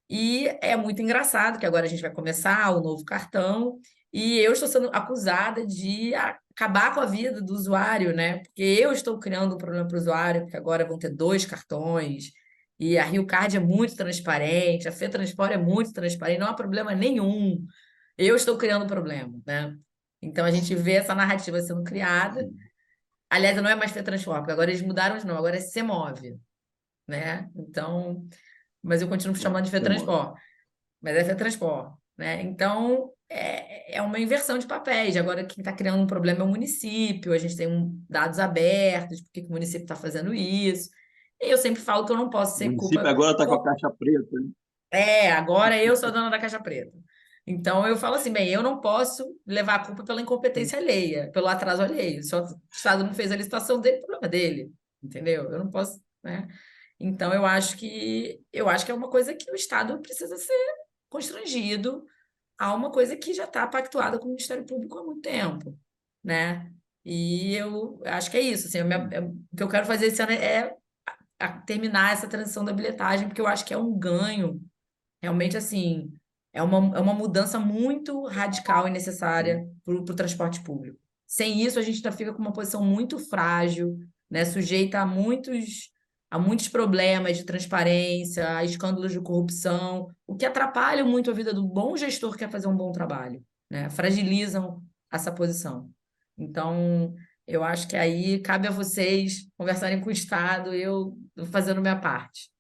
E é muito engraçado que agora a gente vai começar o novo cartão e eu estou sendo acusada de acabar com a vida do usuário, né? Porque eu estou criando um problema para o usuário, porque agora vão ter dois cartões e a Rio Card é muito transparente, a FETransport é muito transparente, não há problema nenhum. Eu estou criando um problema, né? Então a gente vê essa narrativa sendo criada. Aliás, não é mais FETransport, porque agora eles mudaram de nome, agora é CEMOV, né? Então, mas eu continuo chamando de FETransport. Mas é transporte, né? Então, é uma inversão de papéis. Agora, quem está criando um problema é o município, a gente tem dados abertos, por que que o município está fazendo isso. E eu sempre falo que eu não posso o ser município culpa. agora está com a caixa preta, né? Agora eu sou a dona da Caixa Preta. Então, eu falo assim, bem, eu não posso levar a culpa pela incompetência alheia, pelo atraso alheio. Se o Estado não fez a licitação dele, problema dele, entendeu? Eu não posso, né? Então, eu acho que é uma coisa que o Estado precisa ser constrangido a uma coisa que já está pactuada com o Ministério Público há muito tempo, né? E eu acho que é isso, assim, o que eu quero fazer esse ano é terminar essa transição da bilhetagem, porque eu acho que é um ganho, realmente, assim, é uma mudança muito radical e necessária para o transporte público. Sem isso, a gente ainda fica com uma posição muito frágil, né, sujeita a muitos problemas de transparência, a escândalos de corrupção, o que atrapalha muito a vida do bom gestor que quer fazer um bom trabalho, né? Fragilizam essa posição. Então, eu acho que aí cabe a vocês conversarem com o Estado, eu fazendo minha parte.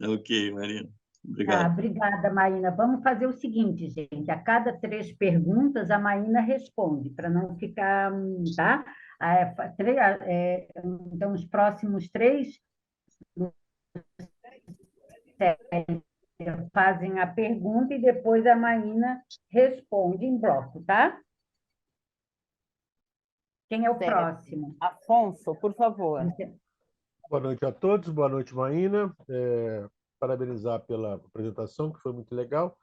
Ok, Marina. Ah, Obrigado. obrigada, Maína. Vamos fazer o seguinte, gente. A cada 3 perguntas, a Maína responde, para não ficar, tá? Então, os próximos 3 fazem a pergunta e depois a Maína responde em bloco, tá? Quem é o Certo. próximo? Afonso, por favor. Boa noite a todos, boa noite, Maína. Parabenizar pela apresentação, que foi muito legal.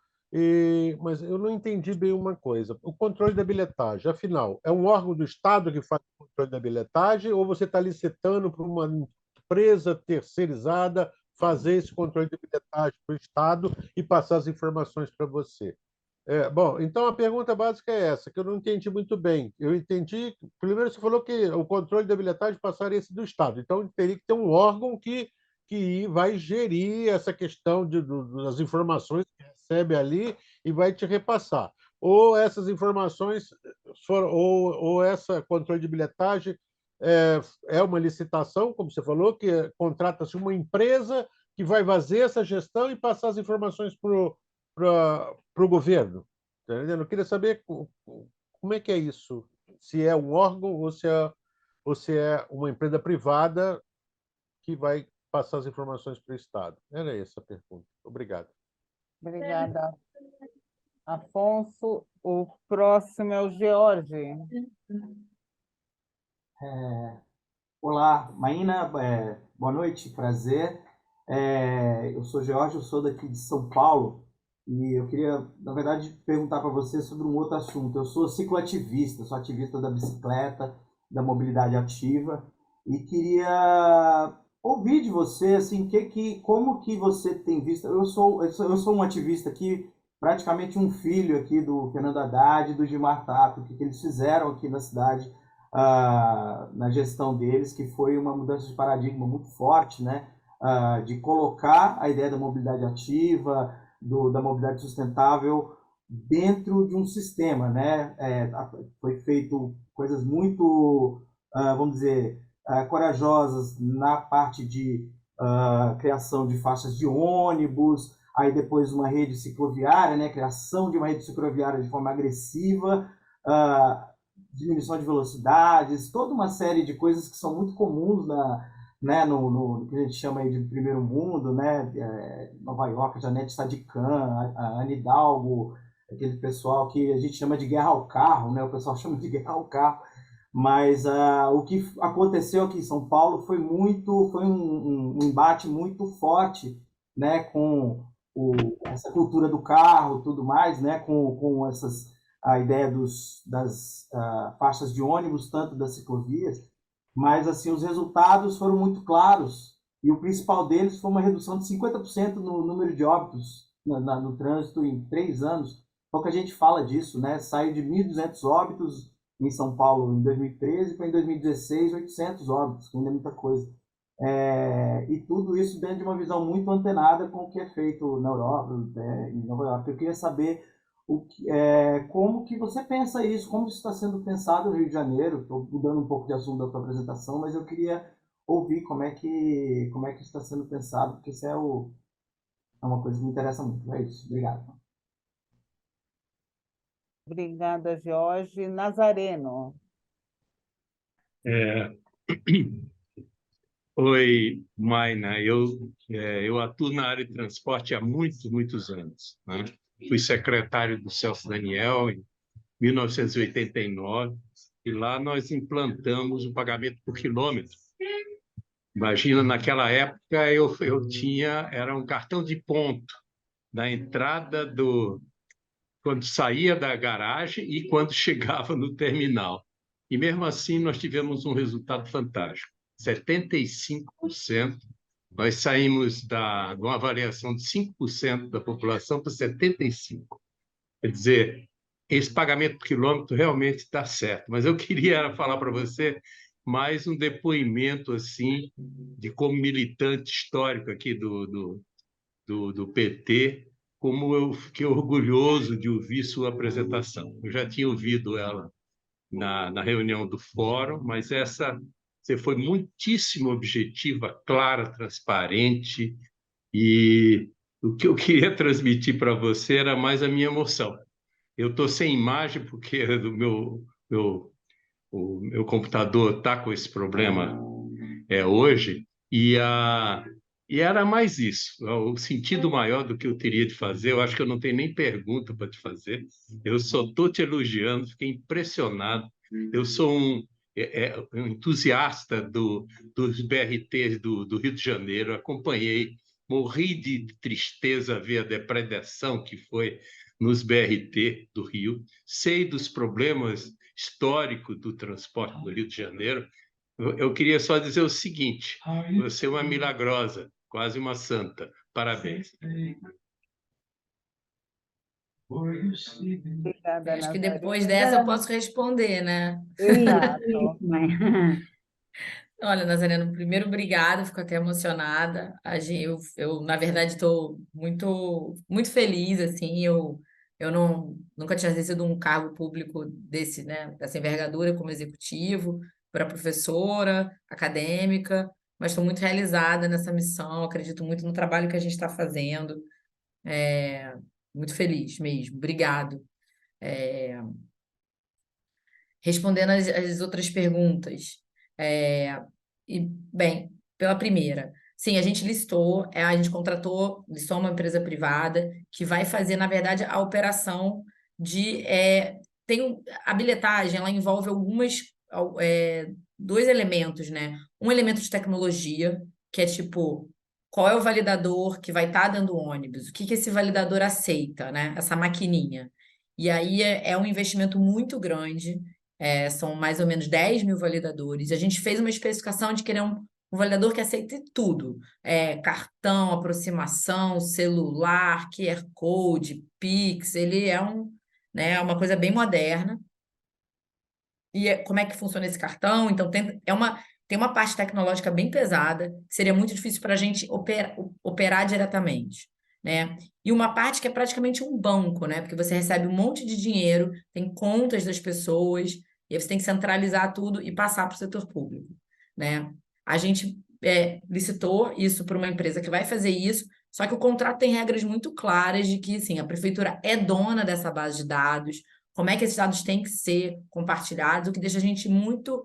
Mas eu não entendi bem uma coisa. O controle da bilhetagem, afinal, é um órgão do Estado que faz o controle da bilhetagem ou você está licitando para uma empresa terceirizada fazer esse controle de bilhetagem para o Estado e passar as informações para você? Bom, então a pergunta básica é essa, que eu não entendi muito bem. Eu entendi, primeiro você falou que o controle da bilhetagem passaria a ser do Estado, então teria que ter um órgão que vai gerir essa questão das informações que recebe ali e vai te repassar. Ou essas informações, ou essa controle de bilhetagem é uma licitação, como você falou, que contrata-se uma empresa que vai fazer essa gestão e passar as informações para o governo. Tá entendendo? Eu queria saber como é que é isso, se é um órgão ou se é uma empresa privada que vai passar as informações para o Estado. Era essa a pergunta. Obrigado. Obrigada, Afonso. O próximo é o George. Olá, Maína, boa noite, prazer. Eu sou Jorge, eu sou daqui de São Paulo e eu queria, na verdade, perguntar para você sobre um outro assunto. Eu sou cicloativista, sou ativista da bicicleta, da mobilidade ativa e queria ouvir de você, assim, como que você tem visto. Eu sou um ativista aqui, praticamente um filho aqui do Fernando Haddad e do Gilmar Tato, o que eles fizeram aqui na cidade na gestão deles, que foi uma mudança de paradigma muito forte, né? De colocar a ideia da mobilidade ativa, da mobilidade sustentável dentro de um sistema, né? Foi feito coisas muito, vamos dizer, corajosas na parte de criação de faixas de ônibus, aí depois uma rede cicloviária, né? Criação de uma rede cicloviária de forma agressiva, diminuição de velocidades, toda uma série de coisas que são muito comuns no que a gente chama aí de primeiro mundo, né? Nova York, a Janete Sadikan, a Anne Hidalgo, aquele pessoal que a gente chama de guerra ao carro, né? O pessoal chama de guerra ao carro, mas o que aconteceu aqui em São Paulo foi um embate muito forte, né? Com essa cultura do carro, tudo mais, né? Com a ideia das faixas de ônibus, tanto das ciclovias, mas assim os resultados foram muito claros e o principal deles foi uma redução de 50% no número de óbitos no trânsito em 3 anos. Pouca gente fala disso, né? Saiu de 1.200 óbitos em São Paulo em 2013 para em 2016 800 óbitos, que ainda é muita coisa. E tudo isso dentro de uma visão muito antenada com o que é feito na Europa, em Nova York. Eu queria saber como que você pensa isso, como isso está sendo pensado no Rio de Janeiro. Estou mudando um pouco de assunto da sua apresentação, mas eu queria ouvir como é que está sendo pensado, porque isso é uma coisa que me interessa muito. É isso, obrigado. Obrigada, Jorge. Nazareno. Oi, Maina. Eu atuo na área de transporte há muitos anos, né? Fui secretário do Celso Daniel em 1989 e lá nós implantamos o pagamento por quilômetro Imagina, naquela época eu tinha, era um cartão de ponto da entrada quando saía da garagem e quando chegava no terminal. E mesmo assim nós tivemos um resultado fantástico. 75%, nós saímos de uma avaliação de 5% da população para 75%. Quer dizer, esse pagamento por quilômetro realmente está certo. Mas eu queria falar para você mais um depoimento assim de como militante histórico aqui do PT, como eu fiquei orgulhoso de ouvir sua apresentação. Eu já tinha ouvido ela na reunião do fórum, mas você foi muitíssimo objetiva, clara, transparente, e o que eu queria transmitir para você era mais a minha emoção. Eu estou sem imagem porque o meu computador está com esse problema hoje, e era mais isso. O sentido maior do que eu teria de fazer, eu acho que eu não tenho nem pergunta para te fazer. Eu só estou te elogiando, fiquei impressionado. Eu sou um entusiasta dos BRTs do Rio de Janeiro, acompanhei, morri de tristeza ver a depredação que foi nos BRT do Rio, sei dos problemas históricos do transporte do Rio de Janeiro. Eu queria só dizer o seguinte: você é uma milagrosa, quase uma santa. Parabéns. Obrigada, Acho que Nazaré. depois dessa eu posso responder, né? Exato. Olha, Nazareno, primeiro, obrigada, fico até emocionada. Eu na verdade, estou muito feliz, assim, eu nunca tinha exercido um cargo público né, dessa envergadura como executivo, para professora, acadêmica, mas estou muito realizada nessa missão, acredito muito no trabalho que a gente está fazendo, muito feliz mesmo, obrigado. Respondendo as outras perguntas. Bem, pela primeira, sim, a gente a gente listou uma empresa privada que vai fazer, na verdade, a operação a bilhetagem, ela envolve dois elementos, né? Um elemento de tecnologia, que é tipo, qual é o validador que vai estar dando o ônibus? O que esse validador aceita, né? Essa maquininha. E aí é um investimento muito grande, são mais ou menos 10 mil validadores. A gente fez uma especificação de querer um validador que aceite tudo: cartão, aproximação, celular, QR Code, Pix. Ele né, uma coisa bem moderna. E como é que funciona esse cartão? Então, tem uma parte tecnológica bem pesada, que seria muito difícil para a gente operar diretamente, né? E uma parte que é praticamente um banco, né? Porque você recebe um monte de dinheiro, tem contas das pessoas, e aí você tem que centralizar tudo e passar para o setor público, né? A gente licitou isso para uma empresa que vai fazer isso, só que o contrato tem regras muito claras de que, sim, a prefeitura é dona dessa base de dados, como é que esses dados têm que ser compartilhados, o que deixa a gente muito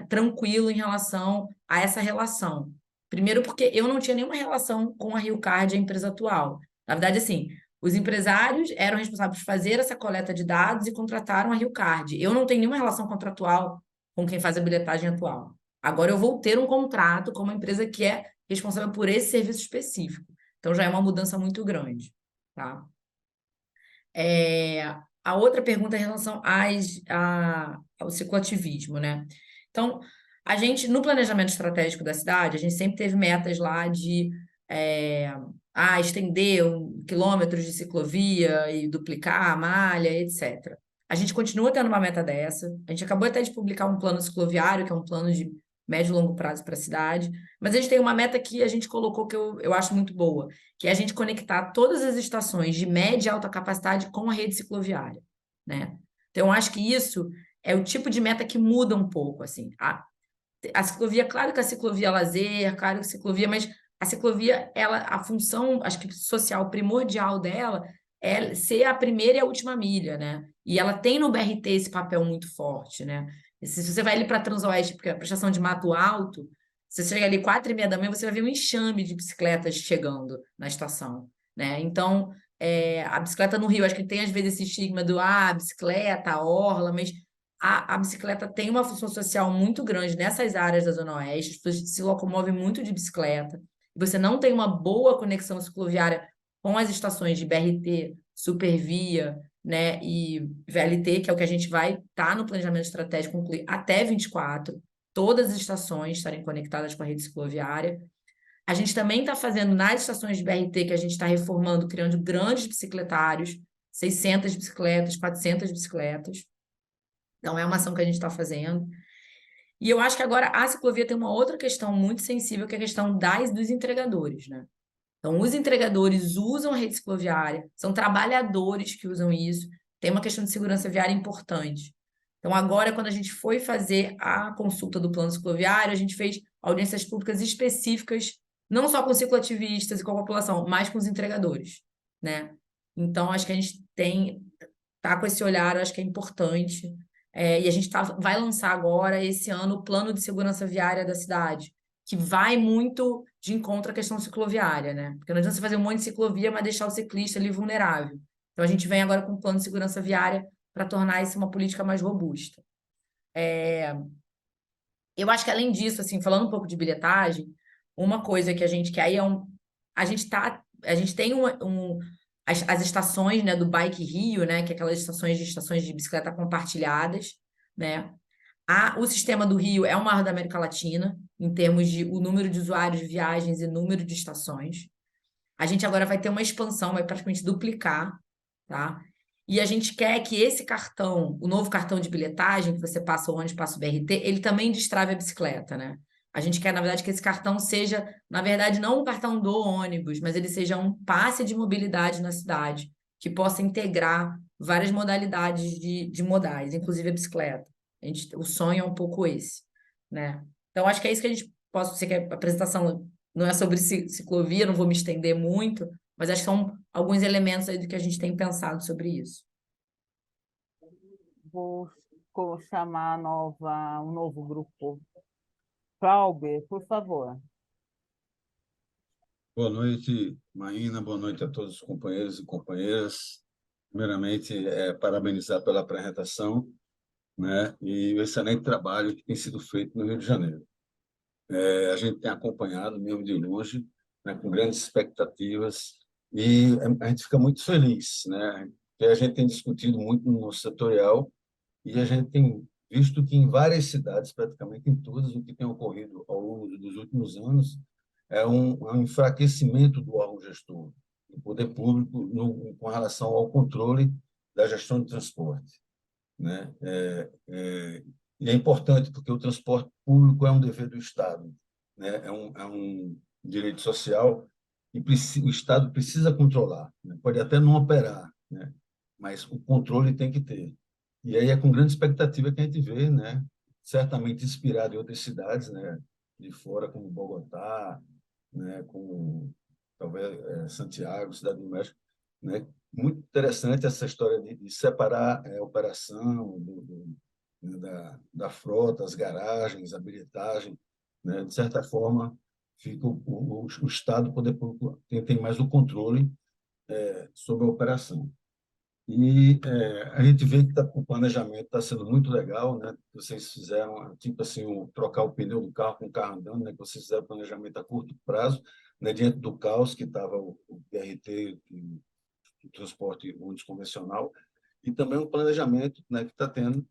tranquilo em relação a essa relação. Primeiro, porque eu não tinha nenhuma relação com a Rio Card, a empresa atual. Na verdade, assim, os empresários eram responsáveis por fazer essa coleta de dados e contrataram a Rio Card. Eu não tenho nenhuma relação contratual com quem faz a bilhetagem atual. Agora eu vou ter um contrato com uma empresa que é responsável por esse serviço específico. Então já é uma mudança muito grande, tá? A outra pergunta é em relação ao cicloativismo, né? Então, a gente, no planejamento estratégico da cidade, a gente sempre teve metas lá de estender quilômetros de ciclovia e duplicar a malha, etc. A gente continua tendo uma meta dessa. A gente acabou até de publicar um plano cicloviário, que é um plano de médio e longo prazo para a cidade, mas a gente tem uma meta que a gente colocou que eu acho muito boa, que é a gente conectar todas as estações de média e alta capacidade com a rede cicloviária, né? Então, eu acho que isso é o tipo de meta que muda um pouco, assim. A ciclovia, claro que a ciclovia é lazer, claro que a ciclovia, mas a ciclovia, a função, acho que social primordial dela é ser a primeira e a última milha, né? E ela tem no BRT esse papel muito forte, né? Se você vai ali para Transoeste, porque a prestação de Mato Alto, você chega ali 4h30 da manhã, você vai ver um enxame de bicicletas chegando na estação, né? Então, a bicicleta no Rio, acho que tem às vezes esse estigma bicicleta, orla, mas a bicicleta tem uma função social muito grande nessas áreas da Zona Oeste, as pessoas se locomovem muito de bicicleta, você não tem uma boa conexão cicloviária com as estações de BRT, Supervia, né, e VLT, que é o que a gente vai estar no planejamento estratégico concluir até 24, todas as estações estarem conectadas com a rede cicloviária. A gente também está fazendo nas estações de BRT, que a gente está reformando, criando grandes bicicletários, 600 bicicletas, 400 bicicletas. Então, é uma ação que a gente está fazendo. E eu acho que agora a ciclovia tem uma outra questão muito sensível, que é a questão dos entregadores, né? Então, os entregadores usam a rede cicloviária, são trabalhadores que usam isso, tem uma questão de segurança viária importante. Então, agora, quando a gente foi fazer a consulta do plano cicloviário, a gente fez audiências públicas específicas, não só com cicloativistas e com a população, mas com os entregadores, né? Então, acho que a gente tá com esse olhar, acho que é importante. E a gente vai lançar agora, esse ano, o plano de segurança viária da cidade, que vai muito de encontro à questão cicloviária, né? Porque não adianta você fazer um monte de ciclovia, mas deixar o ciclista ali vulnerável. Então, a gente vem agora com um plano de segurança viária para tornar isso uma política mais robusta. Eu acho que, além disso, assim, falando um pouco de bilhetagem, uma coisa que a gente, que aí a gente tem as estações, né, do Bike Rio, né, que é aquelas estações de bicicleta compartilhadas, né? O sistema do Rio é o maior da América Latina, em termos de o número de usuários de viagens e número de estações. A gente agora vai ter uma expansão, vai praticamente duplicar, tá? E a gente quer que esse cartão, o novo cartão de bilhetagem, que você passa o ônibus, passa o BRT, ele também destrave a bicicleta, né? A gente quer, na verdade, que esse cartão seja, na verdade, não um cartão do ônibus, mas ele seja um passe de mobilidade na cidade, que possa integrar várias modalidades de modais, inclusive a bicicleta. O sonho é um pouco esse, né? Então, acho que é isso que a gente pode... Você quer a apresentação não é sobre ciclovia, não vou me estender muito, mas acho que são alguns elementos aí do que a gente tem pensado sobre isso. Vou chamar um novo grupo. Clauber, por favor. Boa noite, Maína. Boa noite a todos os companheiros e companheiras. Primeiramente, parabenizar pela apresentação, né, e o excelente trabalho que tem sido feito no Rio de Janeiro. A gente tem acompanhado, mesmo de longe, né, com grandes expectativas, e a gente fica muito feliz, né, porque a gente tem discutido muito no nosso setorial e a gente tem visto que em várias cidades, praticamente em todas, o que tem ocorrido ao longo dos últimos anos é um enfraquecimento do órgão gestor, do poder público, com relação ao controle da gestão de transporte, né? E é importante porque o transporte público é um dever do Estado, né? É um direito social e o Estado precisa controlar, né? Pode até não operar, né? Mas o controle tem que ter. E aí é com grande expectativa que a gente vê, né? Certamente inspirado em outras cidades, né, de fora, como Bogotá, né, como talvez Santiago, Cidade do México, né? Muito interessante essa história de separar a operação né, da frota, as garagens, a bilhetagem, né? De certa forma, fica o Estado, o poder público, tem mais o controle sobre a operação. E a gente vê que o planejamento está sendo muito legal, né? Vocês fizeram, tipo assim, trocar o pneu do carro com o carro andando, né? Que vocês fizeram planejamento a curto prazo, né? Diante do caos que estava o BRT, o transporte ônibus convencional, e também um planejamento, né, que está tendo,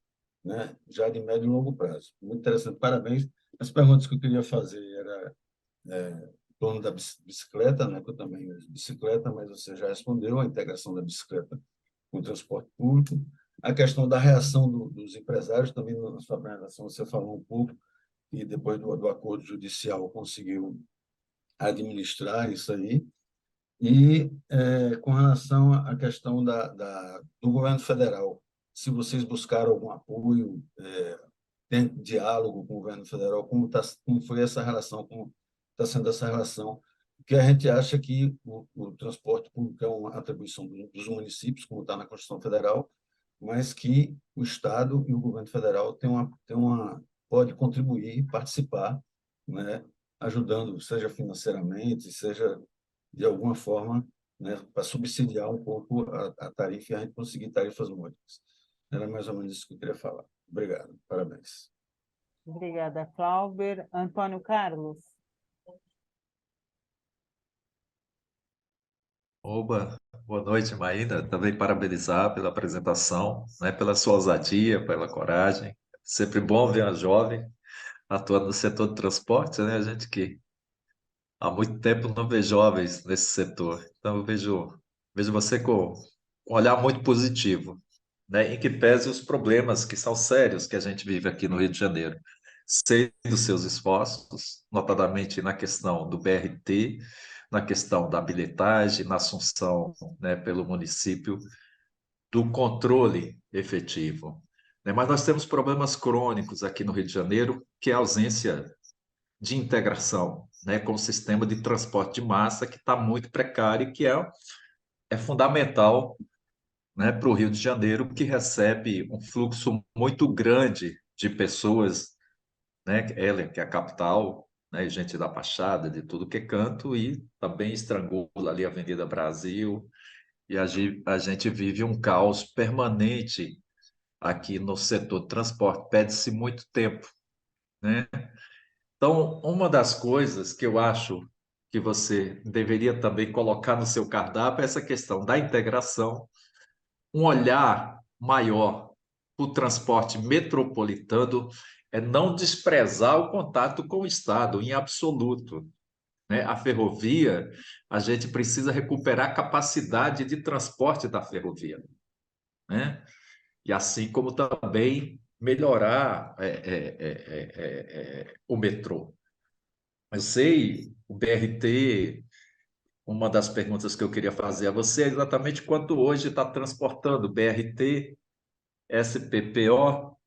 né, já de médio e longo prazo. Muito interessante, parabéns. As perguntas que eu queria fazer era em torno da bicicleta, né? Que eu também uso bicicleta, mas você já respondeu a integração da bicicleta com o transporte público. A questão da reação dos empresários, também na sua apresentação você falou um pouco, e depois do acordo judicial conseguiu administrar isso aí. E com relação à questão do governo federal, se vocês buscaram algum apoio, tem diálogo com o governo federal, como foi essa relação, como está sendo essa relação, porque a gente acha que o transporte público é uma atribuição dos municípios, como está na Constituição Federal, mas que o Estado e o governo federal pode contribuir, participar, né, ajudando, seja financeiramente, seja de alguma forma, né, para subsidiar um pouco a tarifa e a gente conseguir tarifas módicas. Era mais ou menos isso que eu queria falar. Obrigado, parabéns. Obrigada, Clauber. Antônio Carlos. Oba, boa noite, Maína. Também parabenizar pela apresentação, né, pela sua ousadia, pela coragem. Sempre bom ver a jovem atuando no setor de transporte, né? A gente que há muito tempo não vê jovens nesse setor. Então, vejo você com um olhar muito positivo, né? Em que pese os problemas que são sérios que a gente vive aqui no Rio de Janeiro. Sei dos seus esforços, notadamente na questão do BRT, na questão da bilhetagem, na assunção, né, pelo município, do controle efetivo. Né? Mas nós temos problemas crônicos aqui no Rio de Janeiro, que é a ausência de integração, né, com o sistema de transporte de massa, que está muito precário e que é fundamental, né, para o Rio de Janeiro, que recebe um fluxo muito grande de pessoas, né, ela que é a capital, né, gente da Baixada, de tudo que é canto, e também estrangula ali a Avenida Brasil, e a gente vive um caos permanente aqui no setor de transporte, pede-se muito tempo, né? Então, uma das coisas que eu acho que você deveria também colocar no seu cardápio é essa questão da integração, um olhar maior para o transporte metropolitano, é não desprezar o contato com o Estado, em absoluto, né? A ferrovia, a gente precisa recuperar a capacidade de transporte da ferrovia, né? E assim como também melhorar o metrô. Eu sei, o BRT, uma das perguntas que eu queria fazer a você é exatamente quanto hoje está transportando BRT, SPPO,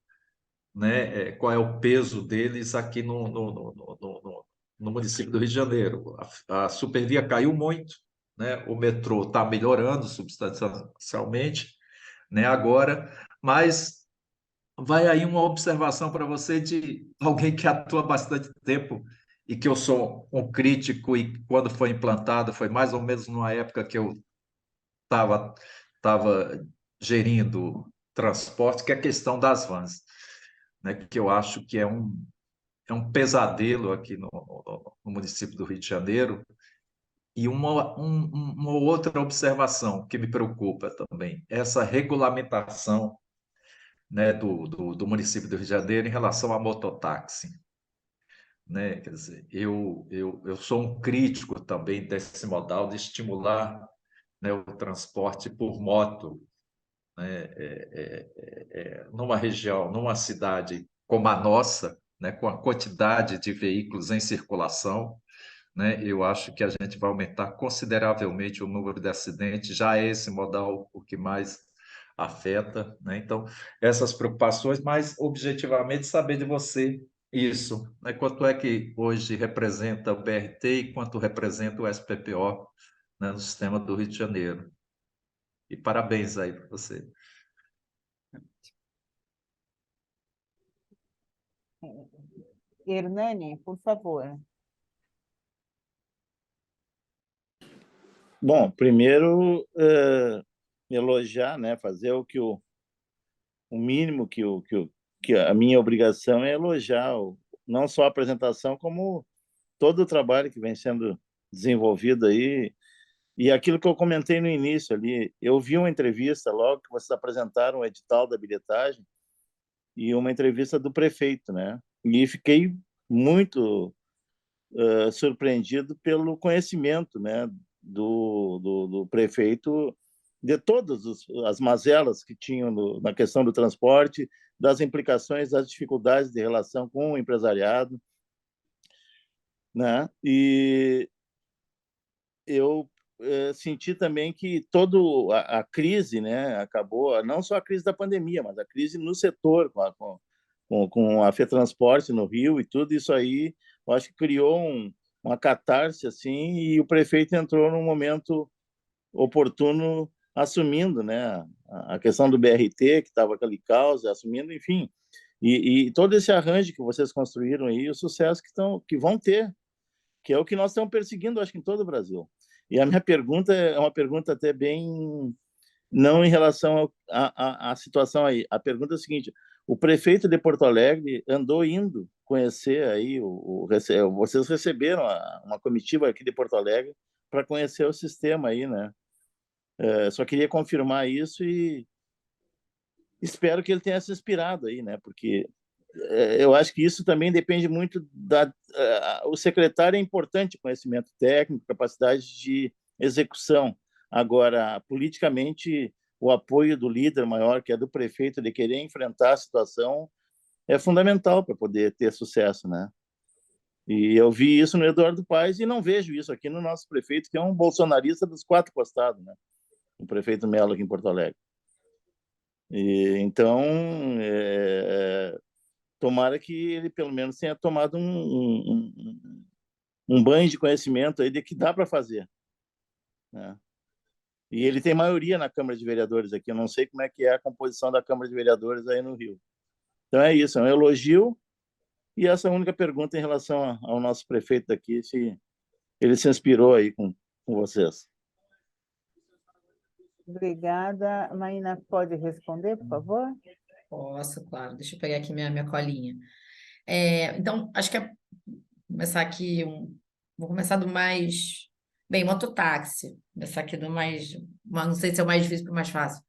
né? Qual é o peso deles aqui no município do Rio de Janeiro. A Supervia caiu muito, né? O metrô está melhorando substancialmente, né? Agora, mas vai aí uma observação para você de alguém que atua há bastante tempo e que eu sou um crítico e quando foi implantado foi mais ou menos numa época que eu estava gerindo transporte, que é a questão das vans, né? Que eu acho que é um pesadelo aqui no município do Rio de Janeiro. E uma outra observação que me preocupa também, essa regulamentação, né, do município do Rio de Janeiro em relação à mototáxi, né? Quer dizer, eu sou um crítico também desse modal de estimular, né, o transporte por moto, né? Numa região, numa cidade como a nossa, né, com a quantidade de veículos em circulação, né, eu acho que a gente vai aumentar consideravelmente o número de acidentes, já é esse modal o que mais afeta, né? Então, essas preocupações, mas objetivamente saber de você isso, né? Quanto é que hoje representa o BRT e quanto representa o SPPO, né, no sistema do Rio de Janeiro. E parabéns aí para você. Hernani, por favor. Bom, primeiro, elogiar, né, fazer o mínimo que a minha obrigação é elogiar não só a apresentação, como todo o trabalho que vem sendo desenvolvido aí. E aquilo que eu comentei no início ali, eu vi uma entrevista logo que vocês apresentaram o edital da bilhetagem e uma entrevista do prefeito, né? E fiquei muito surpreendido pelo conhecimento, né, do prefeito de todas as mazelas que tinham na questão do transporte, das implicações, das dificuldades de relação com o empresariado, né? E eu senti também que toda a crise, né, acabou, não só a crise da pandemia, mas a crise no setor, com a FETransporte no Rio e tudo isso aí, eu acho que criou uma catarse, assim, e o prefeito entrou num momento oportuno assumindo, né, a questão do BRT, que estava aquele caos, assumindo, enfim, e todo esse arranjo que vocês construíram aí, o sucesso que vão ter, que é o que nós estamos perseguindo, acho que em todo o Brasil. E a minha pergunta é uma pergunta até bem não em relação à situação aí. A pergunta é a seguinte: o prefeito de Porto Alegre andou indo conhecer aí, vocês receberam uma comitiva aqui de Porto Alegre para conhecer o sistema aí, né? Só queria confirmar isso e espero que ele tenha se inspirado aí, né? Porque eu acho que isso também depende muito o secretário é importante, conhecimento técnico, capacidade de execução. Agora, politicamente, o apoio do líder maior, que é do prefeito, de querer enfrentar a situação, é fundamental para poder ter sucesso, né? E eu vi isso no Eduardo Paes e não vejo isso aqui no nosso prefeito, que é um bolsonarista dos quatro costados, né? O prefeito Melo aqui em Porto Alegre. Então, tomara que ele pelo menos tenha tomado um banho de conhecimento aí de que dá para fazer, né? E ele tem maioria na Câmara de Vereadores aqui. Eu não sei como é que é a composição da Câmara de Vereadores aí no Rio. Então é isso, é um elogio. E essa é a única pergunta em relação ao nosso prefeito daqui, se ele se inspirou aí com vocês. Obrigada. Maína, pode responder, por favor? Posso, claro. Deixa eu pegar aqui minha colinha. Então, acho que começar aqui, vou começar do mais... Bem, mototáxi. Começar aqui do mais... Não sei se é o mais difícil ou o mais fácil.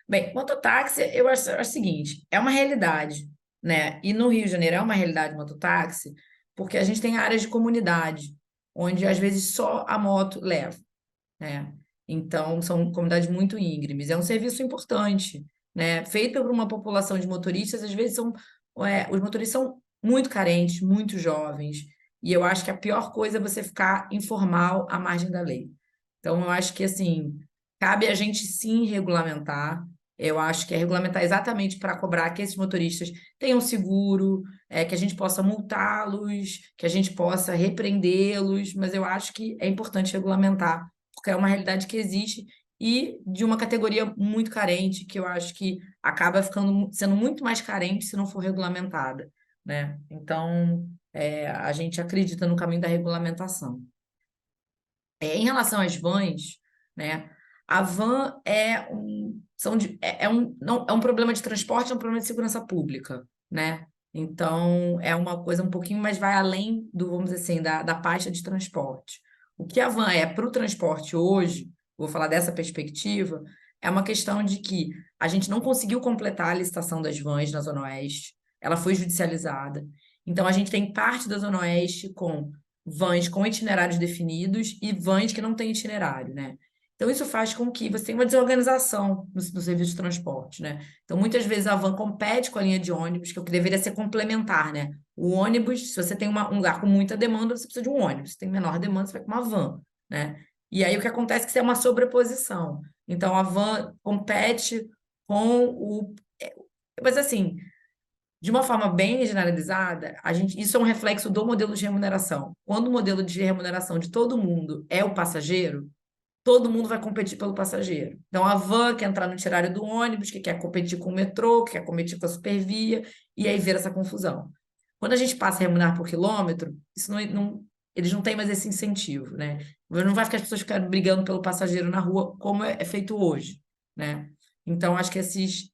Bem, mototáxi, eu acho o seguinte, é uma realidade, né? E no Rio de Janeiro é uma realidade mototáxi, porque a gente tem áreas de comunidade, onde às vezes só a moto leva, né? Então, são comunidades muito íngremes. É um serviço importante, né? Feito por uma população de motoristas, às vezes os motoristas são muito carentes, muito jovens, e eu acho que a pior coisa é você ficar informal à margem da lei. Então, eu acho que, assim, cabe a gente sim regulamentar. Eu acho que é regulamentar exatamente para cobrar que esses motoristas tenham seguro, que a gente possa multá-los, que a gente possa repreendê-los, mas eu acho que é importante regulamentar, porque é uma realidade que existe e de uma categoria muito carente, que eu acho que acaba sendo muito mais carente se não for regulamentada, né? Então, a gente acredita no caminho da regulamentação. Em relação às vans, né? A van não, é um problema de transporte, é um problema de segurança pública, né? Então, é uma coisa um pouquinho mais, vai além vamos dizer assim, da pasta de transporte. O que a van é para o transporte hoje, vou falar dessa perspectiva, é uma questão de que a gente não conseguiu completar a licitação das vans na Zona Oeste, ela foi judicializada. Então, a gente tem parte da Zona Oeste com vans com itinerários definidos e vans que não têm itinerário, né? Então, isso faz com que você tenha uma desorganização no serviço de transporte, né? Então, muitas vezes a van compete com a linha de ônibus, que é o que deveria ser complementar, né? O ônibus, se você tem um lugar com muita demanda, você precisa de um ônibus. Se tem menor demanda, você vai com uma van, né? E aí o que acontece é que isso é uma sobreposição. Então, a van compete com o... Mas, assim, de uma forma bem generalizada, isso é um reflexo do modelo de remuneração. Quando o modelo de remuneração de todo mundo é o passageiro, todo mundo vai competir pelo passageiro. Então, a van quer entrar no itinerário do ônibus, que quer competir com o metrô, que quer competir com a supervia, e aí vira essa confusão. Quando a gente passa a remunerar por quilômetro, eles não têm mais esse incentivo, né? Não vai ficar as pessoas ficando brigando pelo passageiro na rua, como é feito hoje, né? Então, acho que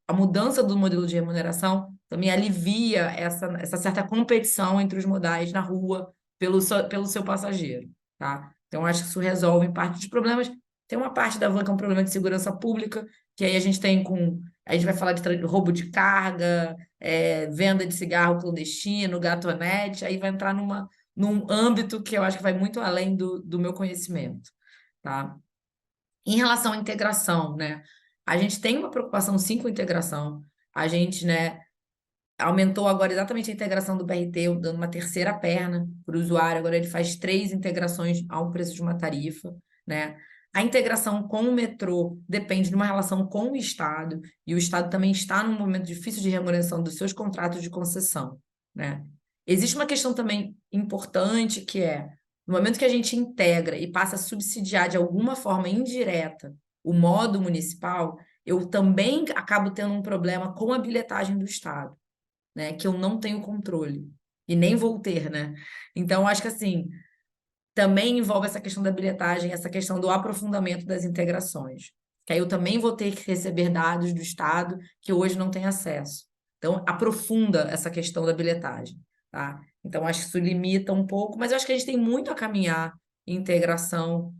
a mudança do modelo de remuneração também alivia essa certa competição entre os modais na rua pelo seu passageiro, tá? Então, acho que isso resolve parte dos problemas. Tem uma parte da van que é um problema de segurança pública, que aí a gente vai falar de roubo de carga, venda de cigarro clandestino, gatonete, aí vai entrar num âmbito que eu acho que vai muito além do meu conhecimento, tá? Em relação à integração, né? A gente tem uma preocupação sim com a integração. A gente, né, aumentou agora exatamente a integração do BRT, dando uma terceira perna para o usuário. Agora ele faz 3 integrações a um preço de uma tarifa, né? A integração com o metrô depende de uma relação com o Estado, e o Estado também está num momento difícil de remuneração dos seus contratos de concessão, né? Existe uma questão também importante, que no momento que a gente integra e passa a subsidiar de alguma forma indireta o modo municipal, eu também acabo tendo um problema com a bilhetagem do Estado, né, que eu não tenho controle e nem vou ter, né? Então, acho que assim, também envolve essa questão da bilhetagem, essa questão do aprofundamento das integrações. que aí eu também vou ter que receber dados do Estado que hoje não tem acesso. Então, aprofunda essa questão da bilhetagem, tá? Então, acho que isso limita um pouco, mas eu acho que a gente tem muito a caminhar em integração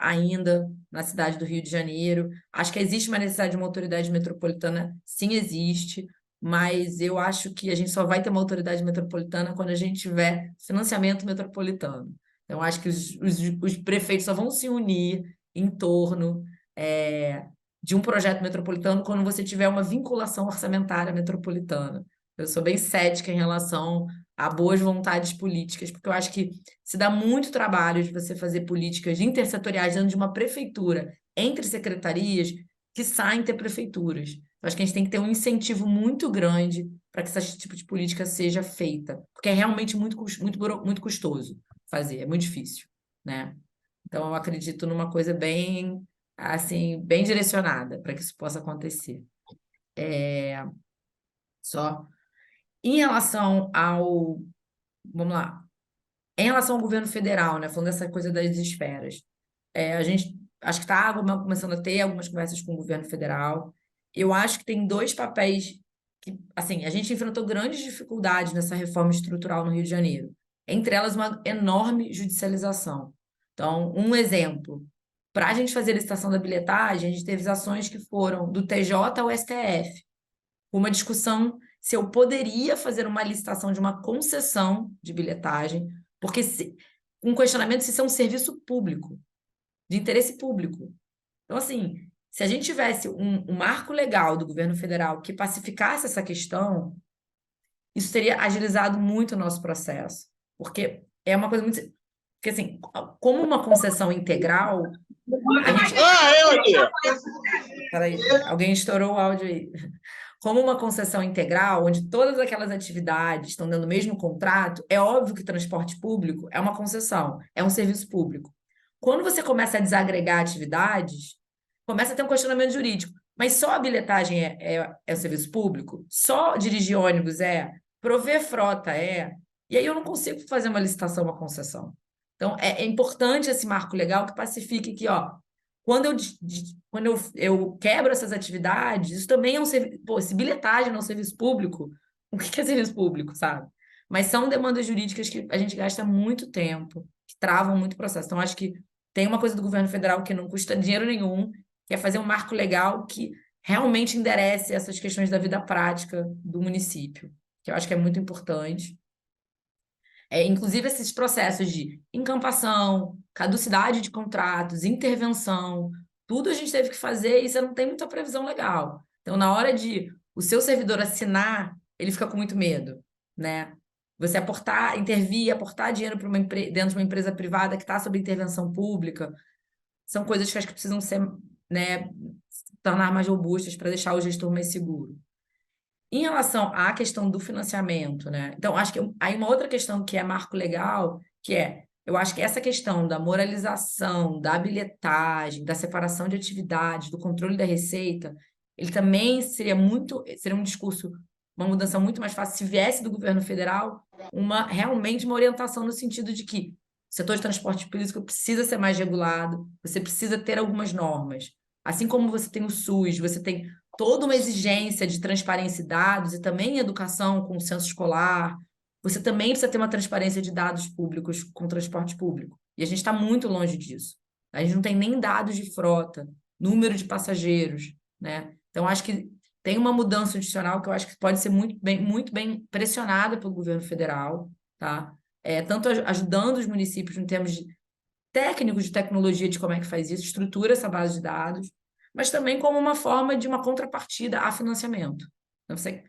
ainda na cidade do Rio de Janeiro. Acho que existe uma necessidade de uma autoridade metropolitana, sim, existe, mas eu acho que a gente só vai ter uma autoridade metropolitana quando a gente tiver financiamento metropolitano. Então, acho que os prefeitos só vão se unir em torno de um projeto metropolitano quando você tiver uma vinculação orçamentária metropolitana. Eu sou bem cética em relação a boas vontades políticas, porque eu acho que se dá muito trabalho de você fazer políticas intersetoriais dentro de uma prefeitura, entre secretarias, que saem interprefeituras. Eu acho que a gente tem que ter um incentivo muito grande para que esse tipo de política seja feita, porque é realmente muito custoso fazer, é muito difícil, né? Então, eu acredito numa coisa bem, assim, bem direcionada para que isso possa acontecer. Só em relação ao, vamos lá, em relação ao governo federal, né, falando dessa coisa das esferas, a gente acho que está começando a ter algumas conversas com o governo federal. Eu acho que tem dois papéis que, assim, a gente enfrentou grandes dificuldades nessa reforma estrutural no Rio de Janeiro. Entre elas, uma enorme judicialização. Então, um exemplo, para a gente fazer a licitação da bilhetagem, a gente teve ações que foram do TJ ao STF, uma discussão se eu poderia fazer uma licitação de uma concessão de bilhetagem, porque um questionamento se isso é um serviço público, de interesse público. Então, assim, se a gente tivesse um marco legal do governo federal que pacificasse essa questão, isso teria agilizado muito o nosso processo, porque é uma coisa muito... Porque, assim, como uma concessão integral, a gente... Eu aqui! Peraí, alguém estourou o áudio aí. Como uma concessão integral, onde todas aquelas atividades estão dentro do mesmo contrato, é óbvio que transporte público é uma concessão, é um serviço público. Quando você começa a desagregar atividades, começa a ter um questionamento jurídico. Mas só a bilhetagem é serviço público? Só dirigir ônibus é? Prover frota é? E aí eu não consigo fazer uma licitação, uma concessão. Então, é importante esse marco legal que pacifique que, ó, quando eu quebro essas atividades, isso também é um serviço. Pô, se bilhetagem não é um serviço público, o que é serviço público, sabe? Mas são demandas jurídicas que a gente gasta muito tempo, que travam muito o processo. Então, acho que tem uma coisa do governo federal que não custa dinheiro nenhum, que é fazer um marco legal que realmente enderece essas questões da vida prática do município, que eu acho que é muito importante. Inclusive, esses processos de encampação, caducidade de contratos, intervenção, tudo a gente teve que fazer e você não tem muita previsão legal. Então, na hora de o seu servidor assinar, ele fica com muito medo, né? Você intervir, aportar dinheiro para dentro de uma empresa privada que está sob intervenção pública, são coisas que acho que precisam ser, né, se tornar mais robustas para deixar o gestor mais seguro. Em relação à questão do financiamento, né? Então, acho que aí uma outra questão que é marco legal, eu acho que essa questão da moralização, da bilhetagem, da separação de atividades, do controle da receita, ele também seria um discurso, uma mudança muito mais fácil se viesse do governo federal, realmente uma orientação no sentido de que o setor de transporte público precisa ser mais regulado, você precisa ter algumas normas. Assim como você tem o SUS, você tem toda uma exigência de transparência de dados e também educação com o censo escolar. Você também precisa ter uma transparência de dados públicos com transporte público. E a gente está muito longe disso. A gente não tem nem dados de frota, número de passageiros, né? Então, acho que tem uma mudança adicional que eu acho que pode ser muito bem pressionada pelo governo federal, tá? Tanto ajudando os municípios em termos de técnicos de tecnologia de como é que faz isso, estrutura essa base de dados, mas também como uma forma de uma contrapartida a financiamento. Então, se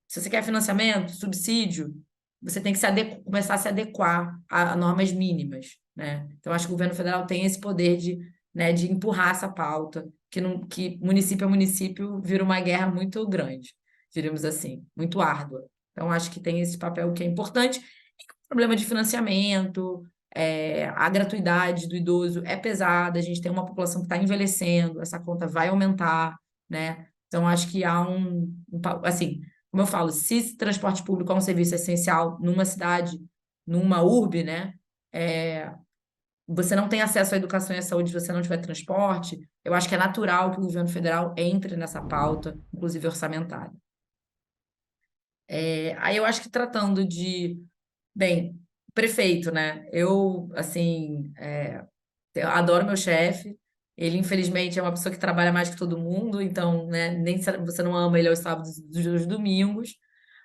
você quer financiamento, subsídio, você tem que começar a se adequar a normas mínimas, né? Então, acho que o governo federal tem esse poder de empurrar essa pauta, que município a município vira uma guerra muito grande, diríamos assim, muito árdua. Então, acho que tem esse papel que é importante. E o problema de financiamento, a gratuidade do idoso é pesada, a gente tem uma população que está envelhecendo, essa conta vai aumentar, né? Então, acho que há assim, como eu falo, se transporte público é um serviço essencial numa cidade, numa urbe, né? você não tem acesso à educação e à saúde se você não tiver transporte, eu acho que é natural que o governo federal entre nessa pauta, inclusive orçamentária. Aí eu acho que tratando de, bem, prefeito, né? Eu, assim, eu adoro meu chefe. Ele, infelizmente, é uma pessoa que trabalha mais que todo mundo, então, né, nem você não ama ele aos sábados e aos domingos,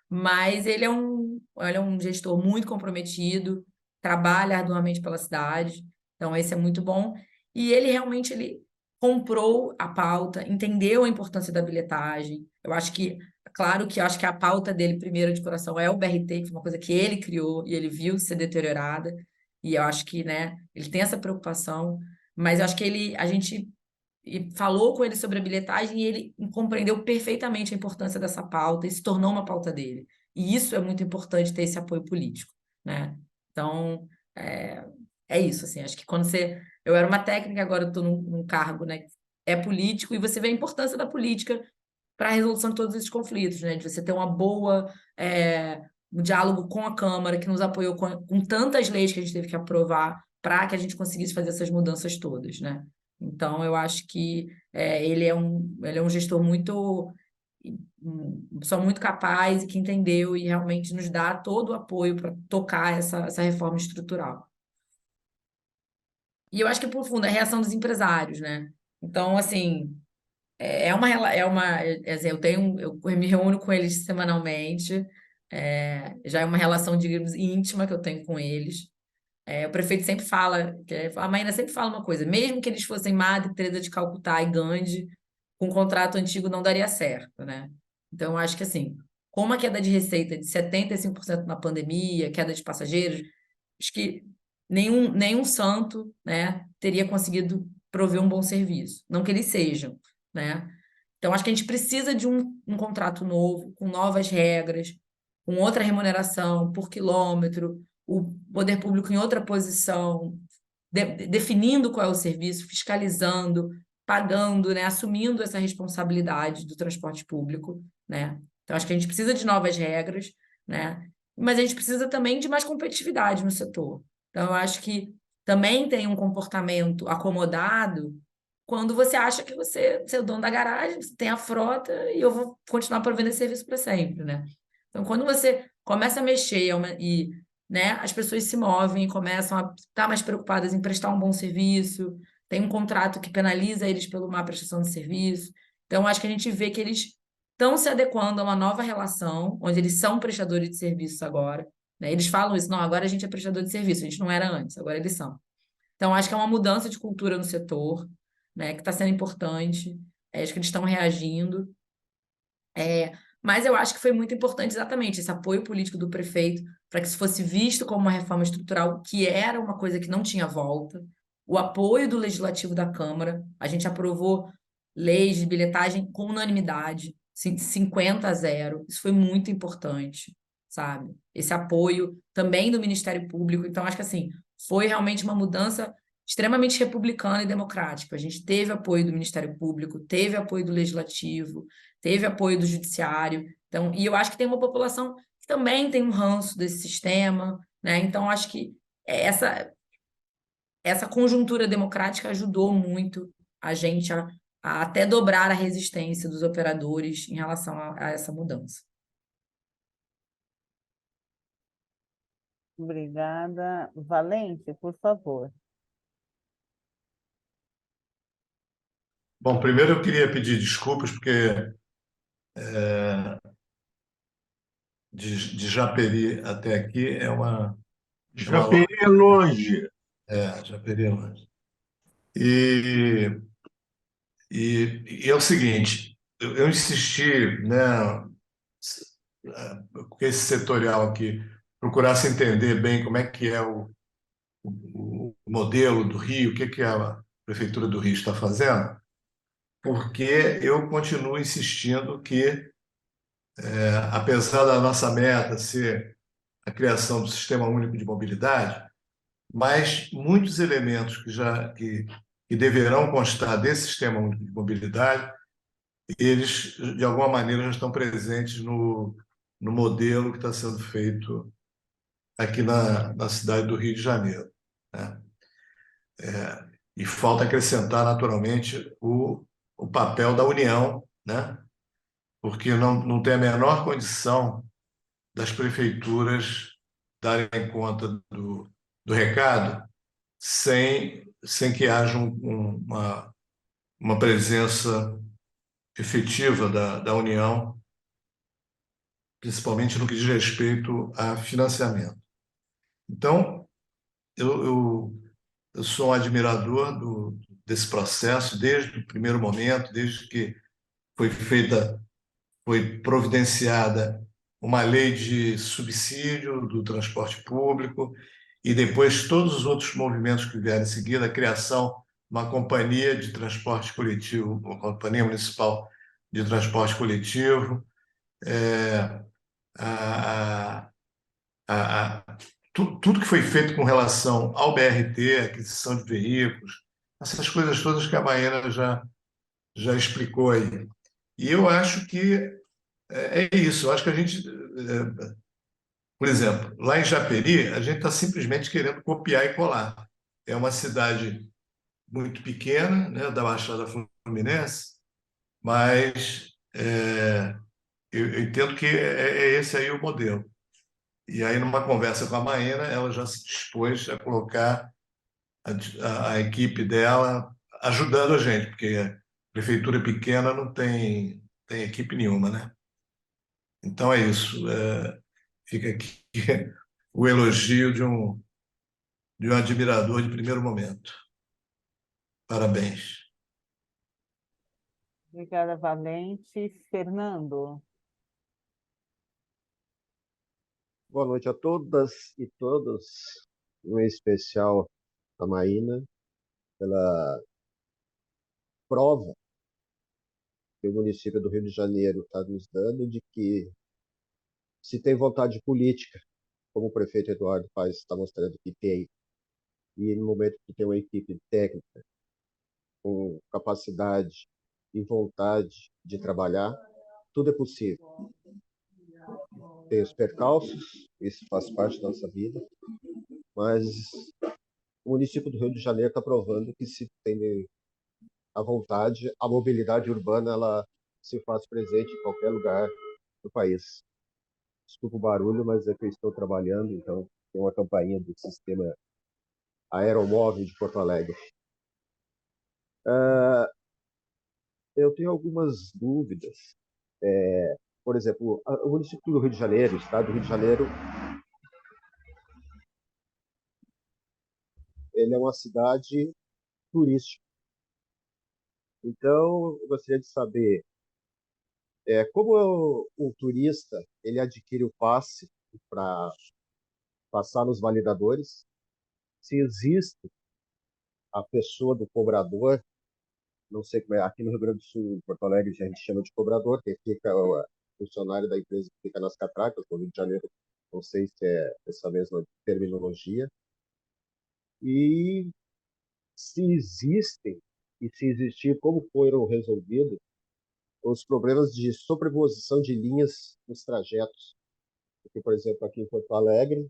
mas ele é um gestor muito comprometido, trabalha arduamente pela cidade, então esse é muito bom. E ele realmente ele comprou a pauta, entendeu a importância da bilhetagem. Eu acho que, claro que eu acho que a pauta dele, primeiro de coração, é o BRT, que foi uma coisa que ele criou e ele viu ser deteriorada. E eu acho que, né, ele tem essa preocupação, mas eu acho que a gente falou com ele sobre a bilhetagem e ele compreendeu perfeitamente a importância dessa pauta e se tornou uma pauta dele. E isso é muito importante ter esse apoio político, né? Então, é, é isso, assim, acho que quando você... Eu era uma técnica, agora eu estou num cargo, né? É político e você vê a importância da política para a resolução de todos esses conflitos, né? De você ter uma boa... um diálogo com a Câmara, que nos apoiou com tantas leis que a gente teve que aprovar para que a gente conseguisse fazer essas mudanças todas, né? Então, eu acho que ele é um gestor muito, uma pessoa muito capaz e que entendeu e realmente nos dá todo o apoio para tocar essa reforma estrutural. E eu acho que, por fundo, é a reação dos empresários, né? Então, assim, assim, eu me reúno com eles semanalmente, já é uma relação, digamos, íntima que eu tenho com eles. O prefeito sempre fala, a Maína sempre fala uma coisa, mesmo que eles fossem Madre Teresa de Calcutá e Gandhi, com um contrato antigo não daria certo, né? Então, eu acho que assim, como a queda de receita de 75% na pandemia, queda de passageiros, acho que nenhum santo, né, teria conseguido prover um bom serviço. Não que eles sejam, né? Então, acho que a gente precisa de um contrato novo, com novas regras, com outra remuneração por quilômetro, o poder público em outra posição, definindo qual é o serviço, fiscalizando, pagando, né, assumindo essa responsabilidade do transporte público, né? Então, acho que a gente precisa de novas regras, né? Mas a gente precisa também de mais competitividade no setor. Então, eu acho que também tem um comportamento acomodado quando você acha que você é o dono da garagem, você tem a frota e eu vou continuar provendo esse serviço para sempre, né? Então, quando você começa a mexer né, as pessoas se movem e começam a estar mais preocupadas em prestar um bom serviço, tem um contrato que penaliza eles pela má prestação de serviço. Então, acho que a gente vê que eles estão se adequando a uma nova relação, onde eles são prestadores de serviços agora, né? Eles falam isso, não, agora a gente é prestador de serviço, a gente não era antes, agora eles são. Então, acho que é uma mudança de cultura no setor, né, que está sendo importante. Acho que eles estão reagindo. Mas eu acho que foi muito importante exatamente esse apoio político do prefeito para que isso fosse visto como uma reforma estrutural, que era uma coisa que não tinha volta. O apoio do Legislativo da Câmara, a gente aprovou leis de bilhetagem com unanimidade, 50-0. Isso foi muito importante, sabe? Esse apoio também do Ministério Público. Então, acho que assim, foi realmente uma mudança extremamente republicana e democrática. A gente teve apoio do Ministério Público, teve apoio do Legislativo, teve apoio do Judiciário. Então, e eu acho que tem uma população que também tem um ranço desse sistema, né? Então, acho que essa conjuntura democrática ajudou muito a gente a até dobrar a resistência dos operadores em relação a essa mudança. Obrigada. Valente, por favor. Bom, primeiro eu queria pedir desculpas, porque de Japeri até aqui é uma Japeri é longe. Japeri é longe. E é o seguinte, eu insisti, né, com esse setorial aqui, procurasse entender bem como é que é o modelo do Rio, o que a Prefeitura do Rio está fazendo, porque eu continuo insistindo que, apesar da nossa meta ser a criação do Sistema Único de Mobilidade, mas muitos elementos que deverão constar desse Sistema Único de Mobilidade, eles, de alguma maneira, já estão presentes no modelo que está sendo feito aqui na cidade do Rio de Janeiro, né? E falta acrescentar, naturalmente, o papel da União, né? Porque não tem a menor condição das prefeituras darem conta do recado sem que haja uma presença efetiva da União, principalmente no que diz respeito a financiamento. Então, eu sou um admirador desse processo desde o primeiro momento, desde que foi providenciada uma lei de subsídio do transporte público e depois todos os outros movimentos que vieram em seguida, a criação de uma companhia de transporte coletivo, uma companhia municipal de transporte coletivo, é, a, tudo que foi feito com relação ao BRT, aquisição de veículos, essas coisas todas que a Maena já explicou aí. E eu acho que é isso. Eu acho que a gente, por exemplo, lá em Japeri, a gente está simplesmente querendo copiar e colar. É uma cidade muito pequena, né, da Baixada Fluminense, mas eu entendo que é esse aí o modelo. E aí, numa conversa com a Maena, ela já se dispôs a colocar a equipe dela ajudando a gente, porque a prefeitura pequena não tem equipe nenhuma, né? Então é isso. Fica aqui o elogio de um admirador de primeiro momento. Parabéns. Obrigada, Valente. Fernando. Boa noite a todas e todos, em especial a Maína, pela prova que o município do Rio de Janeiro está nos dando de que se tem vontade política, como o prefeito Eduardo Paes está mostrando que tem, e no momento que tem uma equipe técnica com capacidade e vontade de trabalhar, tudo é possível. Tem os percalços, isso faz parte da nossa vida, mas o município do Rio de Janeiro está provando que se tem a vontade, a mobilidade urbana ela se faz presente em qualquer lugar do país. Desculpa o barulho, mas é que eu estou trabalhando, então tem uma campainha do sistema aeromóvel de Porto Alegre. Eu tenho algumas dúvidas. Por exemplo, o município do Rio de Janeiro, o estado do Rio de Janeiro, ele é uma cidade turística. Então, eu gostaria de saber como o turista ele adquire o passe para passar nos validadores, se existe a pessoa do cobrador, não sei como é, aqui no Rio Grande do Sul, em Porto Alegre, a gente chama de cobrador, que fica o funcionário da empresa que fica nas catracas, no Rio de Janeiro, não sei se é essa mesma terminologia, e se existem, e se existir, como foram resolvidos os problemas de sobreposição de linhas nos trajetos. Porque, por exemplo, aqui em Porto Alegre,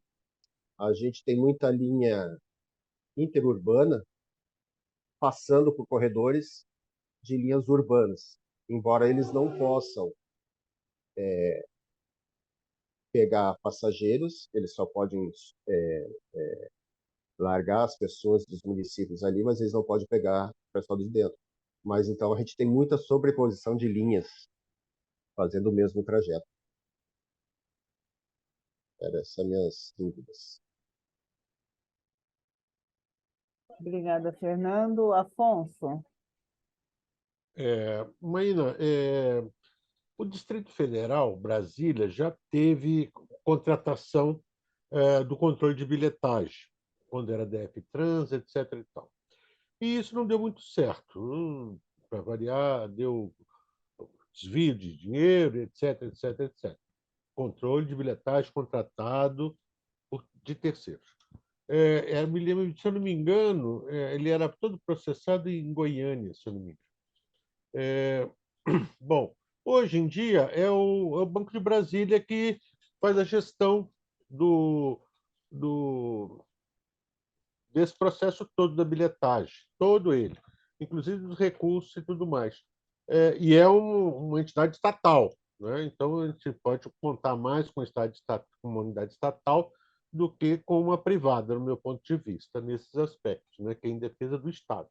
a gente tem muita linha interurbana passando por corredores de linhas urbanas, embora eles não possam pegar passageiros, eles só podem largar as pessoas dos municípios ali, mas eles não podem pegar o pessoal de dentro. Mas então a gente tem muita sobreposição de linhas fazendo o mesmo trajeto. Eram essas minhas dúvidas. Obrigada, Fernando. Afonso. Maína, o Distrito Federal, Brasília, já teve contratação do controle de bilhetagem, quando era DF-Trans, etc. E tal. E isso não deu muito certo. Para variar, deu desvio de dinheiro, etc, etc, etc. Controle de bilhetagem contratado de terceiros. Me lembro, se eu não me engano, ele era todo processado em Goiânia, se eu não me engano. Bom, hoje em dia é o Banco de Brasília que faz a gestão desse processo todo da bilhetagem, todo ele, inclusive dos recursos e tudo mais. E é uma entidade estatal, né? Então, a gente pode contar mais com uma unidade estatal do que com uma privada, no meu ponto de vista, nesses aspectos, né? Que é em defesa do Estado.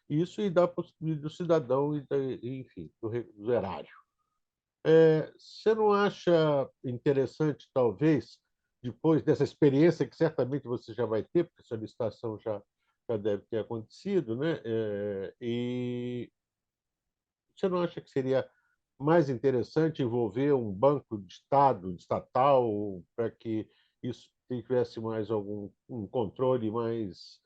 Isso e do cidadão, enfim, do erário. Você não acha interessante, talvez, depois dessa experiência que certamente você já vai ter, porque sua licitação já deve ter acontecido, né? E você não acha que seria mais interessante envolver um banco de Estado, estatal, para que isso tivesse mais um controle mais,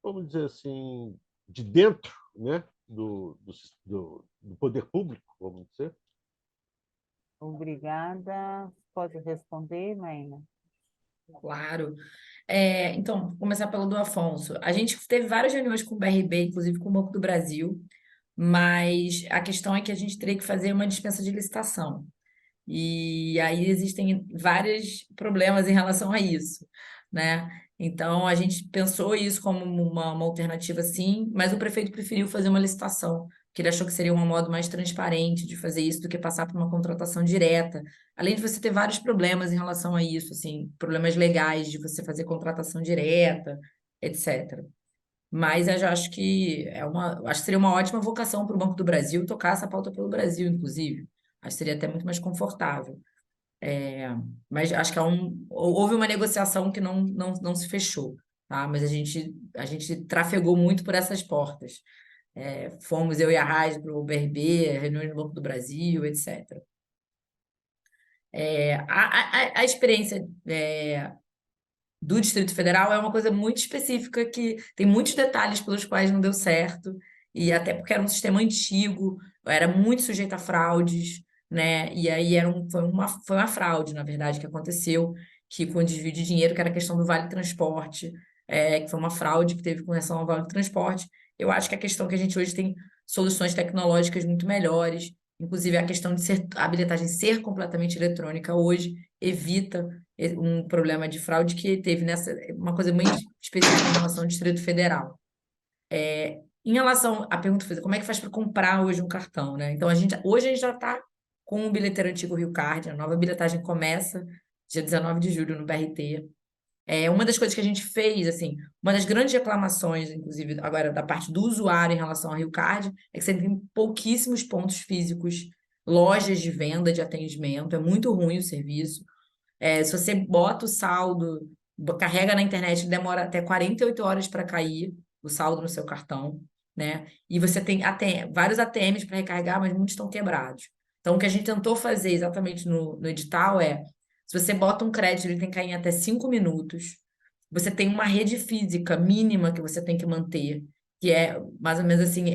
vamos dizer assim, de dentro, né? do poder público, vamos dizer? Obrigada. Pode responder, Maína? Claro. Então, vou começar pelo do Afonso. A gente teve várias reuniões com o BRB, inclusive com o Banco do Brasil, mas a questão é que a gente teria que fazer uma dispensa de licitação. E aí existem vários problemas em relação a isso, né? Então, a gente pensou isso como uma alternativa, sim, mas o prefeito preferiu fazer uma licitação, porque ele achou que seria um modo mais transparente de fazer isso do que passar por uma contratação direta. Além de você ter vários problemas em relação a isso, assim, problemas legais de você fazer contratação direta, etc. Mas eu já acho que acho que seria uma ótima vocação para o Banco do Brasil tocar essa pauta pelo Brasil, inclusive. Acho que seria até muito mais confortável. Mas acho que houve uma negociação que não se fechou, tá? Mas a gente trafegou muito por essas portas. Fomos eu e a Raiz para o BRB, reuniões no Banco do Brasil, etc. A experiência do Distrito Federal é uma coisa muito específica que tem muitos detalhes pelos quais não deu certo, e até porque era um sistema antigo, era muito sujeito a fraudes, né? E aí foi uma fraude, na verdade, que aconteceu, que com o desvio de dinheiro, que era a questão do Vale Transporte, que foi uma fraude que teve com relação ao Vale Transporte. Eu acho que a questão é que a gente hoje tem soluções tecnológicas muito melhores, inclusive a questão de a bilhetagem ser completamente eletrônica hoje evita um problema de fraude que teve uma coisa muito específica em relação ao Distrito Federal. Em relação à pergunta que como é que faz para comprar hoje um cartão, né? Então, hoje a gente já está com o bilheteiro antigo Rio Card, a nova bilhetagem começa dia 19 de julho no BRT. Uma das coisas que a gente fez, assim, uma das grandes reclamações, inclusive agora da parte do usuário em relação ao Rio Card, é que você tem pouquíssimos pontos físicos, lojas de venda, de atendimento, é muito ruim o serviço. Se você bota o saldo, carrega na internet, demora até 48 horas para cair o saldo no seu cartão, né? E você tem vários ATMs para recarregar, mas muitos estão quebrados. Então, o que a gente tentou fazer exatamente no edital se você bota um crédito, ele tem que cair em até 5 minutos. Você tem uma rede física mínima que você tem que manter, que é mais ou menos assim,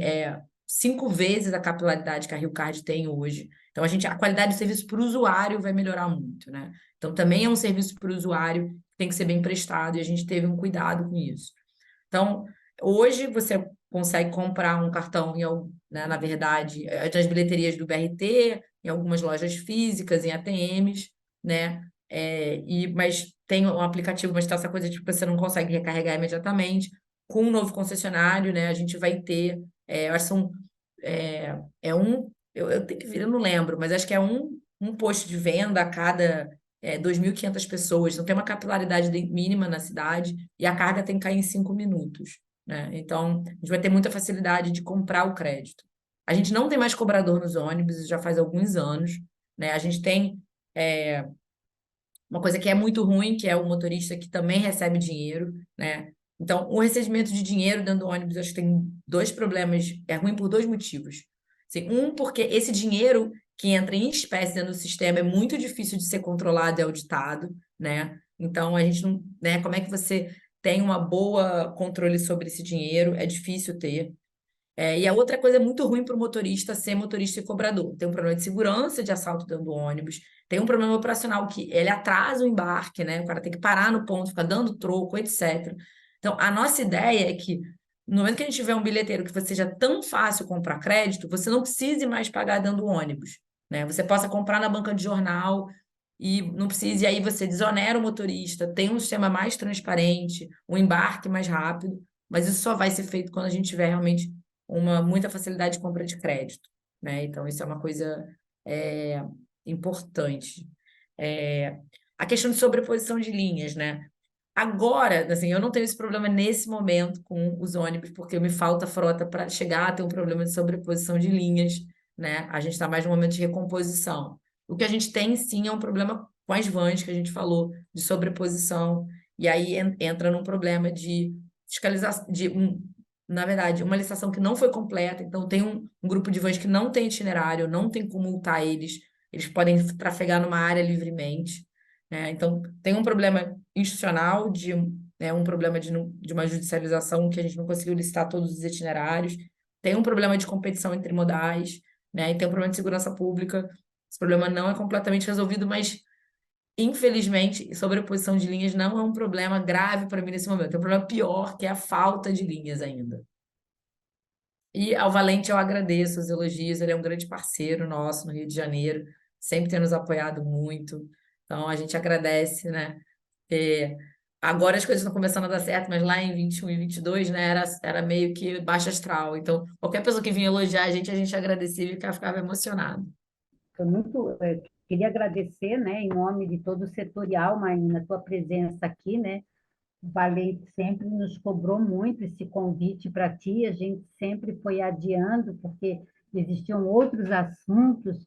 5 vezes a capilaridade que a Rio Card tem hoje. Então, a qualidade do serviço para o usuário vai melhorar muito, né? Então, também é um serviço para o usuário que tem que ser bem prestado e a gente teve um cuidado com isso. Então, hoje você consegue comprar um cartão, na verdade, nas bilheterias do BRT, em algumas lojas físicas, em ATMs, né? Mas tem um aplicativo, mas tá essa coisa de que você não consegue recarregar imediatamente. Com o novo concessionário, né? A gente vai ter, eu acho que eu tenho que vir, eu não lembro, mas acho que é um posto de venda a cada 2.500 pessoas, então tem uma capilaridade mínima na cidade e a carga tem que cair em 5 minutos, né? Então, a gente vai ter muita facilidade de comprar o crédito. A gente não tem mais cobrador nos ônibus, isso já faz alguns anos, né? A gente tem uma coisa que é muito ruim, que é o motorista que também recebe dinheiro, né? Então, o recebimento de dinheiro dentro do ônibus, acho que tem 2 problemas, é ruim por 2 motivos. Assim, porque esse dinheiro que entra em espécie dentro do sistema é muito difícil de ser controlado e auditado, né? Então, a gente não, né? Como é que você tem uma boa controle sobre esse dinheiro? É difícil ter. E a outra coisa é muito ruim para o motorista ser motorista e cobrador. Tem um problema de segurança de assalto dentro do ônibus, tem um problema operacional que ele atrasa o embarque, né? O cara tem que parar no ponto, ficar dando troco, etc. Então, a nossa ideia é que no momento que a gente tiver um bilheteiro que seja tão fácil comprar crédito, você não precise mais pagar dentro do ônibus, né? Você possa comprar na banca de jornal, e não precisa, e aí você desonera o motorista, tem um sistema mais transparente, um embarque mais rápido, mas isso só vai ser feito quando a gente tiver realmente muita facilidade de compra de crédito, né? Então, isso é uma coisa é, importante. A questão de sobreposição de linhas, né? Agora, assim, eu não tenho esse problema nesse momento com os ônibus, porque me falta frota para chegar a ter um problema de sobreposição de linhas, né? A gente está mais no momento de recomposição. O que a gente tem, sim, é um problema com as vans, que a gente falou, de sobreposição, e aí entra num problema de fiscalização, na verdade, uma licitação que não foi completa, então tem um grupo de vans que não tem itinerário, não tem como multar eles podem trafegar numa área livremente, né? Então, tem um problema institucional, um problema de uma judicialização que a gente não conseguiu licitar todos os itinerários, tem um problema de competição entre modais, né? E tem um problema de segurança pública. Esse problema não é completamente resolvido, mas, infelizmente, sobreposição de linhas não é um problema grave para mim nesse momento. É um problema pior, que é a falta de linhas ainda. E ao Valente eu agradeço os elogios, ele é um grande parceiro nosso no Rio de Janeiro, sempre tem nos apoiado muito. Então, a gente agradece, né? Agora as coisas estão começando a dar certo, mas lá em 21 e 22, né, era meio que baixo astral. Então, qualquer pessoa que vinha elogiar a gente agradecia e ficava emocionado. Foi muito, queria agradecer, né, em nome de todo o setorial, Maína, a tua presença aqui, né? O Valente sempre nos cobrou muito esse convite para ti, a gente sempre foi adiando, porque existiam outros assuntos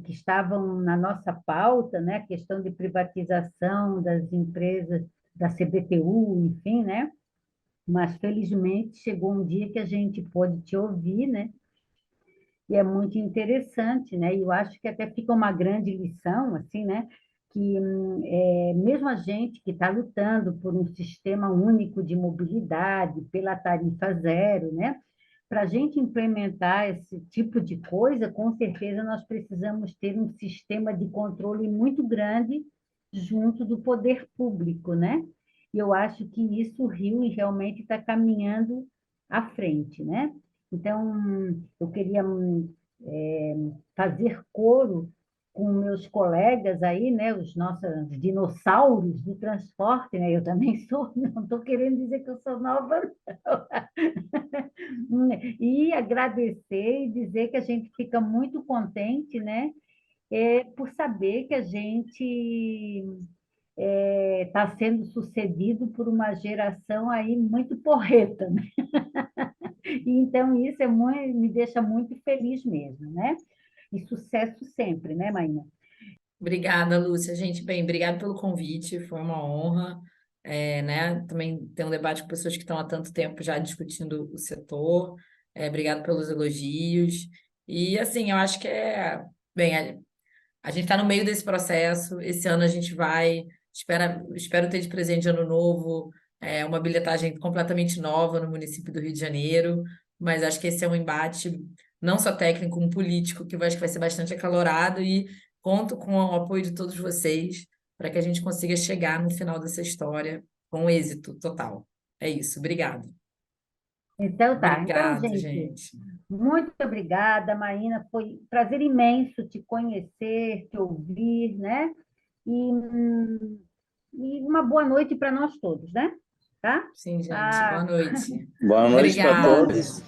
que estavam na nossa pauta, né? A questão de privatização das empresas, da CBTU, enfim, né? Mas, felizmente, chegou um dia que a gente pôde te ouvir, né? E é muito interessante, né? E eu acho que até fica uma grande lição, assim, né? Que mesmo a gente que está lutando por um sistema único de mobilidade, pela tarifa zero, né? Para a gente implementar esse tipo de coisa, com certeza nós precisamos ter um sistema de controle muito grande junto do poder público, né? E eu acho que isso o Rio realmente está caminhando à frente, né? Então, eu queria fazer coro com meus colegas aí, né, os nossos dinossauros do transporte, né? Eu também sou, não estou querendo dizer que eu sou nova, não. E agradecer e dizer que a gente fica muito contente, né, por saber que a gente está sendo sucedido por uma geração aí muito porreta, né? Então, isso me deixa muito feliz mesmo, né? E sucesso sempre, né, Maína? Obrigada, Lúcia. Gente, bem, obrigada pelo convite, foi uma honra, né? Também ter um debate com pessoas que estão há tanto tempo já discutindo o setor. Obrigado pelos elogios. E, assim, eu acho que bem, a gente está no meio desse processo. Esse ano a gente espero ter de presente de ano novo, uma bilhetagem completamente nova no município do Rio de Janeiro, mas acho que esse é um embate não só técnico, como político, que eu acho que vai ser bastante acalorado e conto com o apoio de todos vocês para que a gente consiga chegar no final dessa história com êxito total. É isso, obrigado. Então tá, então, Obrigado, gente, muito obrigada, Maína, foi um prazer imenso te conhecer, te ouvir, né? E uma boa noite para nós todos, né? Tá? Sim, gente, boa noite. Boa noite para Obrigada. todos.